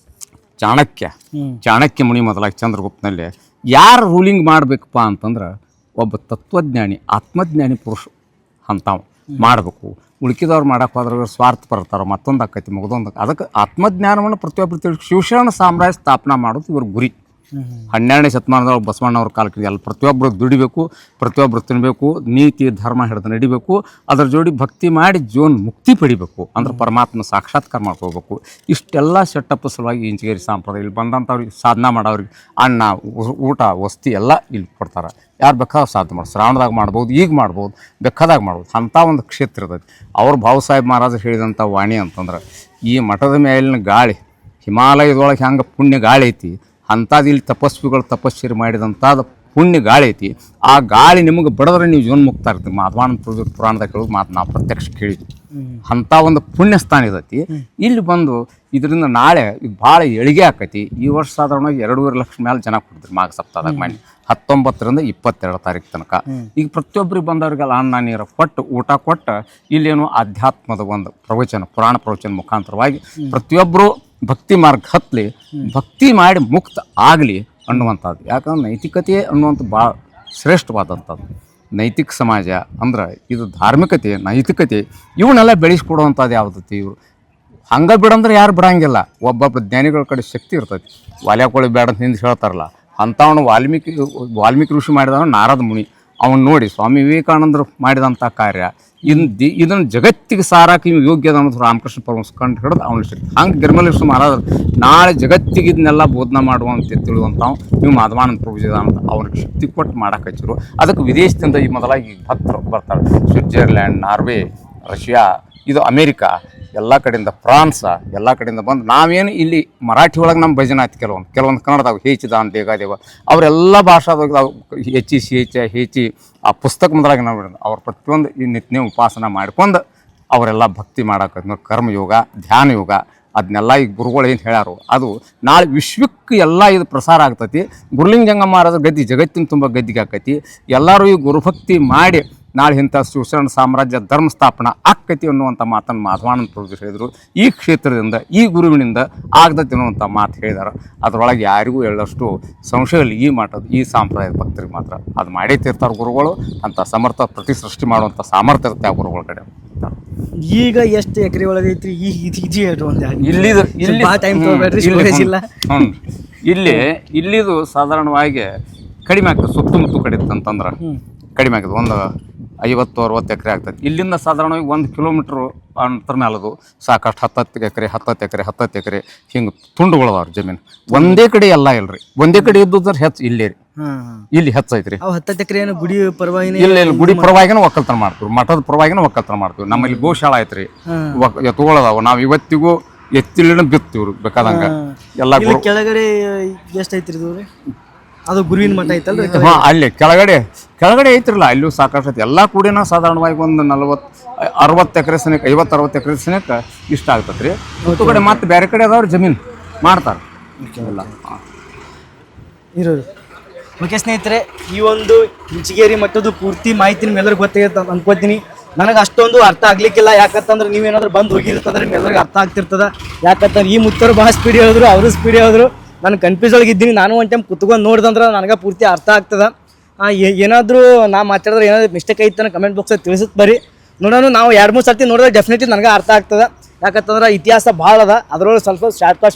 ಚಾಣಕ್ಯ ಮುನಿ ಮೊದಲಾಗಿ ಚಂದ್ರಗುಪ್ತನಲ್ಲಿ ಯಾರು ರೂಲಿಂಗ್ ಮಾಡಬೇಕಪ್ಪ ಅಂತಂದ್ರೆ ಒಬ್ಬ ತತ್ವಜ್ಞಾನಿ ಆತ್ಮಜ್ಞಾನಿ ಪುರುಷ ಅಂತಾವು ಮಾಡಬೇಕು. ಉಳ್ಕಿದವ್ರು ಮಾಡಕ್ಕೆ ಹೋದ್ರೆ ಸ್ವಾರ್ಥ ಬರ್ತಾರೆ, ಮತ್ತೊಂದು ಆಕೈತಿ ಮುಗ್ದೊಂದು. ಅದಕ್ಕೆ ಆತ್ಮಜ್ಞಾನವನ್ನು ಪ್ರತಿಯೊಬ್ಬರು ತಿಳಿ ಶಿವಶರಣ ಸಾಮ್ರಾಜ್ಯ ಸ್ಥಾಪನಾ ಮಾಡೋದು ಇವ್ರ ಗುರಿ. 12ನೇ ಶತಮಾನದೊಳಗೆ ಬಸವಣ್ಣವ್ರ ಕಾಲಕ್ಕೆ ಎಲ್ಲ ಪ್ರತಿಯೊಬ್ಬರು ದುಡಿಬೇಕು, ಪ್ರತಿಯೊಬ್ಬರು ತಿನ್ನಬೇಕು, ನೀತಿ ಧರ್ಮ ಹಿಡಿದು ನಡಿಬೇಕು, ಅದರ ಜೋಡಿ ಭಕ್ತಿ ಮಾಡಿ ಜೀವನ ಮುಕ್ತಿ ಪಡಿಬೇಕು, ಅಂದ್ರೆ ಪರಮಾತ್ಮ ಸಾಕ್ಷಾತ್ಕಾರ ಮಾಡ್ಕೋಬೇಕು. ಇಷ್ಟೆಲ್ಲ ಸೆಟಪ್ ಸಲುವಾಗಿ ಇಂಚಗೇರಿ ಸಂಪ್ರದಾಯ ಇಲ್ಲಿ ಬಂದಂಥವ್ರಿಗೆ ಸಾಧನ ಮಾಡೋರಿಗೆ ಅನ್ನ ಊಟ ವಸ್ತಿ ಎಲ್ಲ ಇಲ್ಲಿ ಕೊಡ್ತಾರೆ. ಯಾರು ಬೇಕಾದ್ರೆ ಸಾಧನೆ ಮಾಡಿ ಶ್ರಾವಣದಾಗ ಮಾಡ್ಬೋದು, ಈಗ ಮಾಡ್ಬೋದು, ಬೇಕಾದಾಗ ಮಾಡ್ಬೋದು. ಅಂಥ ಒಂದು ಕ್ಷೇತ್ರ ಇರ್ತೈತಿ. ಅವ್ರು ಭಾವಸಾಹೇಬ್ ಮಹಾರಾಜರು ಹೇಳಿದಂಥ ವಾಣಿ ಅಂತಂದ್ರೆ, ಈ ಮಠದ ಮೇಲಿನ ಗಾಳಿ ಹಿಮಾಲಯದೊಳಗೆ ಹೆಂಗೆ ಪುಣ್ಯ ಗಾಳಿ ಐತಿ ಅಂಥದ್ದು ಇಲ್ಲಿ ತಪಸ್ವಿಗಳು ತಪಸ್ಸರಿ ಮಾಡಿದಂಥದ್ದು ಪುಣ್ಯ ಗಾಳಿ ಐತಿ. ಆ ಗಾಳಿ ನಿಮಗೆ ಬಡದ್ರೆ ನೀವು ಜೀವನ ಮುಕ್ತ ಇರ್ತೀವಿ. ಮಾಧವಾನಂದ ಪುರಾಣದಾಗ ಹೇಳೋದು ಮಾತು ನಾವು ಪ್ರತ್ಯಕ್ಷ ಕೇಳಿದ್ವಿ. ಅಂಥ ಒಂದು ಪುಣ್ಯ ಸ್ಥಾನ ಇದೈತಿ. ಇಲ್ಲಿ ಬಂದು ಇದರಿಂದ ನಾಳೆ ಇದು ಭಾಳ ಏಳಿಗೆ ಆಕೈತಿ. ಈ ವರ್ಷ ಸಾಧಾರಣವಾಗಿ 2.5 ಲಕ್ಷ ಮೇಲೆ ಜನ ಕೊಡ್ತೀರಿ ಮಾಘ ಸಪ್ತಾಹದಾಗ ಮಾಡಿ 19ರಿಂದ 22 ತಾರೀಕು ತನಕ. ಈಗ ಪ್ರತಿಯೊಬ್ಬರಿಗೆ ಬಂದವ್ರಿಗೆಲ್ಲ ಅನ್ನ ನೀರು ಕೊಟ್ಟು ಊಟ ಕೊಟ್ಟು ಇಲ್ಲೇನು ಆಧ್ಯಾತ್ಮದ ಒಂದು ಪ್ರವಚನ, ಪುರಾಣ ಪ್ರವಚನ ಮುಖಾಂತರವಾಗಿ ಪ್ರತಿಯೊಬ್ಬರು ಭಕ್ತಿ ಮಾರ್ಗ ಹತ್ತಲಿ, ಭಕ್ತಿ ಮಾಡಿ ಮುಕ್ತ ಆಗಲಿ ಅನ್ನುವಂಥದ್ದು. ಯಾಕಂದ್ರೆ ನೈತಿಕತೆ ಅನ್ನುವಂಥ ಭಾಳ ಶ್ರೇಷ್ಠವಾದಂಥದ್ದು. ನೈತಿಕ ಸಮಾಜ ಅಂದ್ರೆ ಇದು ಧಾರ್ಮಿಕತೆ, ನೈತಿಕತೆ ಇವನ್ನೆಲ್ಲ ಬೆಳೆಸ್ಕೊಡುವಂಥದ್ದು ಯಾವುದೈತಿ. ಇವರು ಹಂಗೆ ಬಿಡಂದ್ರೆ ಯಾರು ಬಿಡಂಗಿಲ್ಲ. ಒಬ್ಬೊಬ್ಬ ಜ್ಞಾನಿಗಳ ಕಡೆ ಶಕ್ತಿ ಇರ್ತೈತಿ. ವಾಲ್ಯಾಕೊಳ್ಳಿ ಬೇಡ ಅಂತ ಹಿಂದೆ ಹೇಳ್ತಾರಲ್ಲ, ಅಂಥವನು ವಾಲ್ಮೀಕಿ ಋಷಿ ಮಾಡಿದವನು ನಾರದ ಮುನಿ. ಅವನು ನೋಡಿ ಸ್ವಾಮಿ ವಿವೇಕಾನಂದರು ಮಾಡಿದಂಥ ಕಾರ್ಯ ಇದನ್ನು ಜಗತ್ತಿಗೆ ಸಾರಾಕ ಇವು ಯೋಗ್ಯದ ಅನ್ನೋದು ರಾಮಕೃಷ್ಣ ಪರಮಹಂಸ ಕಂಡು ಹಿಡಿದು ಅವನ ಶಕ್ತಿ. ಹಂಗೆ ಗಿರಿಮಲ್ಲೇಶ್ವರ ಮಹಾರಾಜರು ನಾಳೆ ಜಗತ್ತಿಗೆ ಇದನ್ನೆಲ್ಲ ಬೋಧನೆ ಮಾಡುವಂತೆ ತಿಳಿಯುವಂಥವು ನೀವು ಮಾಧವಾನಂದ ಪ್ರಭುಜಿದ ಅಂತ ಅವ್ರಿಗೆ ಶಕ್ತಿ ಕೊಟ್ಟು ಮಾಡಕ್ಕೆ ಹಚ್ಚಿರು. ಅದಕ್ಕೆ ವಿದೇಶದಿಂದ ಈ ಮೊದಲಾಗಿ ಭಕ್ತರು ಬರ್ತಾರೆ. ಸ್ವಿಟ್ಜರ್ಲ್ಯಾಂಡ್, ನಾರ್ವೆ, ರಷ್ಯಾ, ಇದು ಅಮೇರಿಕಾ, ಎಲ್ಲ ಕಡೆಯಿಂದ ಫ್ರಾನ್ಸ, ಎಲ್ಲ ಕಡೆಯಿಂದ ಬಂದು ನಾವೇನು ಇಲ್ಲಿ ಮರಾಠಿ ಒಳಗೆ ನಮ್ಮ ಭಜನೆ ಆಯ್ತು. ಕೆಲವೊಂದು ಕನ್ನಡದಾಗ ಹೇಚಿದಾನ್ ದೇಗಾದೇವ ಅವರೆಲ್ಲ ಭಾಷಾದಾಗ ಹೆಚ್ಚಿ ಆ ಪುಸ್ತಕ ಮೊದಲಾಗಿ ನಾವು ಅವ್ರ ಪ್ರತಿಯೊಂದು ಈ ನಿತ್ಯ ಉಪಾಸನ ಮಾಡ್ಕೊಂಡು ಅವರೆಲ್ಲ ಭಕ್ತಿ ಮಾಡಕ್ಕೆ ಕರ್ಮಯೋಗ, ಧ್ಯಾನ ಯೋಗ ಅದನ್ನೆಲ್ಲ ಈಗ ಗುರುಗಳು ಏನು ಹೇಳ್ಯಾರು ಅದು ನಾಳೆ ವಿಶ್ವಕ್ಕೆ ಎಲ್ಲ ಇದು ಪ್ರಸಾರ ಆಗ್ತೈತಿ. ಗುರುಲಿಂಗ ಜಂಗಮ ಮಹಾರಾಜ ಗದ್ದಿ ಜಗತ್ತಿನ ತುಂಬ ಗದ್ದಿಗೆ ಆಕೈತಿ. ಎಲ್ಲರೂ ಈ ಗುರುಭಕ್ತಿ ಮಾಡಿ ನಾಳೆ ಇಂಥ ಶಿವಶರಣ ಸಾಮ್ರಾಜ್ಯ ಧರ್ಮ ಸ್ಥಾಪನಾ ಆಕ್ಕೈತಿ ಅನ್ನುವಂಥ ಮಾತನ್ನು ಮಾಧವಾನಂದ ಪ್ರಭು ಹೇಳಿದರು. ಈ ಕ್ಷೇತ್ರದಿಂದ ಈ ಗುರುವಿನಿಂದ ಆಗ್ತೈತಿ ಅನ್ನುವಂಥ ಮಾತು ಹೇಳಿದಾರೆ. ಅದರೊಳಗೆ ಯಾರಿಗೂ ಹೇಳಷ್ಟು ಸಂಶಯದಲ್ಲಿ ಈ ಮಾಟದ ಈ ಸಾಂಪ್ರದಾಯದ ಭಕ್ತರಿಗೆ ಮಾತ್ರ ಅದು ಮಾಡೇ ತೀರ್ತಾರೆ ಗುರುಗಳು. ಅಂತ ಸಮರ್ಥ ಪ್ರತಿ ಸೃಷ್ಟಿ ಮಾಡುವಂಥ ಸಾಮರ್ಥ್ಯ ಇರುತ್ತೆ ಆ ಗುರುಗಳ ಕಡೆ. ಈಗ ಎಷ್ಟು ಎಕರೆ ಒಳಗೈತ್ರಿ ಈ ಈಜಿ ಹೇಳ್ರಿ ಒಂದು ಇಲ್ಲಿ ಟೈಮ್ ತಗೋಬೇಡ್ರಿ, ಸ್ಟೋರೇಜ್ ಇಲ್ಲ. ಇಲ್ಲಿದು ಸಾಧಾರಣವಾಗಿ ಕಡಿಮೆ ಆಗ್ತದೆ. ಸುತ್ತಮುತ್ತ ಕಡೆ ಅಂತಂದ್ರೆ ಕಡಿಮೆ ಆಗ್ತದೆ. ಒಂದು 50-60 ಎಕರೆ ಆಗ್ತದೆ. ಇಲ್ಲಿಂದ ಸಾಧಾರಣವಾಗಿ 1 ಕಿಲೋಮೀಟ್ರ್ ಅಂತರ ಮೇಲದು ಸಾಕಷ್ಟು 10 ಎಕರೆ ಹಿಂಗೆ ತುಂಡುಗಳದಾವ್ರಿ ಜಮೀನು. ಒಂದೇ ಕಡೆ ಎಲ್ಲ ಇಲ್ರಿ. ಒಂದೇ ಕಡೆ ಇದ್ದುದ್ರ ಹೆಚ್ಚು ಇಲ್ಲೇ ರೀ. ಇಲ್ಲಿ ಹೆಚ್ಚೈತ್ರಿ. 10 ಎಕರೆ ಏನು ಗುಡಿ ಪರವಾಗಿ ಇಲ್ಲ ಗುಡಿ ಪರವಾಗಿನ ಒಕ್ಕಲ್ತನ ಮಾಡ್ತೀವಿ, ಮಠದ ಪರವಾಗಿನ ಒಕ್ಕಲ್ತನ ಮಾಡ್ತೀವಿ. ನಮ್ಮಲ್ಲಿ ಗೋಶಾಲ ಐತ್ರಿ, ಎತ್ತುಗಳದಾವ. ನಾವು ಇವತ್ತಿಗೂ ಎತ್ತಿಲಿನ ಬಿತ್ತೀವ್ರಿ ಬೇಕಾದಂಗ ಎಲ್ಲ. ಕೆಳಗಡೆ ಎಷ್ಟೈತ್ರಿ ಇದು? ಅದು ಗುರುವಿನ ಮಠ ಐತಲ್ರಿ? ಹಾಂ, ಅಲ್ಲಿ ಕೆಳಗಡೆ ಐತ್ರಲ್ಲ, ಅಲ್ಲೂ ಸಾಕಷ್ಟು ಐತಿ. ಎಲ್ಲ ಕೂಡಿನ ಸಾಧಾರಣವಾಗಿ ಒಂದು 40-60 ಎಕರೆ ಸನಿಕ, 50-60 ಎಕರೆ ಸನಿಕ ಇಷ್ಟ ಆಗ್ತದೆ ರೀ. ಮತ್ತು ಕಡೆ ಮತ್ತೆ ಬೇರೆ ಕಡೆ ಅದಾವ್ರಿ ಜಮೀನು ಮಾಡ್ತಾರೆ ಎಲ್ಲ ಇರೋದು. ಓಕೆ ಸ್ನೇಹಿತರೆ, ಈ ಒಂದು ಇಂಚಿಗೇರಿ ಮಟ್ಟದ ಪೂರ್ತಿ ಮಾಹಿತಿ ನಿಮ್ಮೆಲ್ಲರಿಗೂ ಗೊತ್ತಾಗಿತ್ತು ಅನ್ಕೋತೀನಿ. ನನಗೆ ಅಷ್ಟೊಂದು ಅರ್ಥ ಆಗ್ಲಿಕ್ಕಿಲ್ಲ. ಯಾಕಂತಂದ್ರೆ ನೀವೇನಾದ್ರೂ ಬಂದು ಹೋಗಿರ್ತದ್ರೆ ನಿಮ್ಮೆಲ್ಲರಿಗೂ ಅರ್ಥ ಆಗ್ತಿರ್ತದ. ಯಾಕಂತಂದ್ರೆ ಈ ಮುತ್ತರು ಭಾಳ ಸ್ಪೀಡ್ ಹೇಳಿದ್ರು, ಅವರು ಸ್ಪೀಡ್ ಹೇಳಿದ್ರು. ನಾನು ಕನ್ಫ್ಯೂಸ್ ಒಳಗಿದ್ದೀನಿ. ನಾನು ಒಂದು ಟೈಮ್ ಕುತ್ಕೊಂಡು ನೋಡ್ದಂದ್ರೆ ನನಗೆ ಪೂರ್ತಿ ಅರ್ಥ ಆಗ್ತದೆ. ಏನಾದರೂ ನಾ ಮಾತಾಡಿದ್ರೆ ಏನಾದರೂ ಮಿಸ್ಟೇಕ್ ಐತೆ ಕಮೆಂಟ್ ಬಾಕ್ಸಲ್ಲಿ ತಿಳಿಸುತ್ತೆ ಬರ್ರಿ. ನೋಡೋಣ. ನಾವು 2-3 ಸರ್ತಿ ನೋಡಿದ್ರೆ ಡೆಫಿನೆಟ್ಲಿ ನನಗೆ ಅರ್ಥ ಆಗ್ತದೆ. ಯಾಕಂತಂದ್ರೆ ಇತಿಹಾಸ ಭಾಳ ಅದ, ಅದರೊಳಗೆ ಸ್ವಲ್ಪ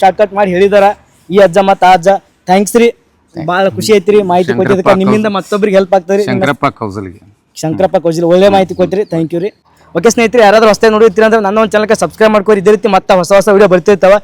ಶಾರ್ಟ್ಕಟ್ ಮಾಡಿ ಹೇಳಿದಾರೆ ಈ ಅಜ್ಜ ಮತ್ತು ಆ ಅಜ್ಜ. ಥ್ಯಾಂಕ್ಸ್ ರೀ, ಭಾಳ ಖುಷಿ ಐತ್ರಿ ಮಾಹಿತಿ ಕೊಟ್ಟಿದ್ದಕ್ಕೆ. ನಿಮ್ಮಿಂದ ಮತ್ತೊಬ್ರಿಗೆ ಹೆಲ್ಪ್ ಆಗ್ತದೆ. ಶಂಕರಪ್ಪ ಕೌಜಲ್ ಒಳ್ಳೆ ಮಾಹಿತಿ ಕೊಟ್ಟಿರಿ. ಥ್ಯಾಂಕ್ ಯು ರೀ. ಓಕೆ ಸ್ನೇಹಿತರೆ, ಯಾರಾದರೂ ಹೊಸದಾಗಿ ನೋಡಿರ್ತೀರ ಅಂದ್ರೆ ನನ್ನ ಒಂದು ಚಾನಲ್ಗೆ ಸಬ್ಸ್ಕ್ರೈಬ್ ಮಾಡ್ಕೊರಿ. ಇದೇ ರೀತಿ ಮತ್ತೆ ಹೊಸ ವಿಡಿಯೋ ಬರ್ತಿರ್ತಾವೆ.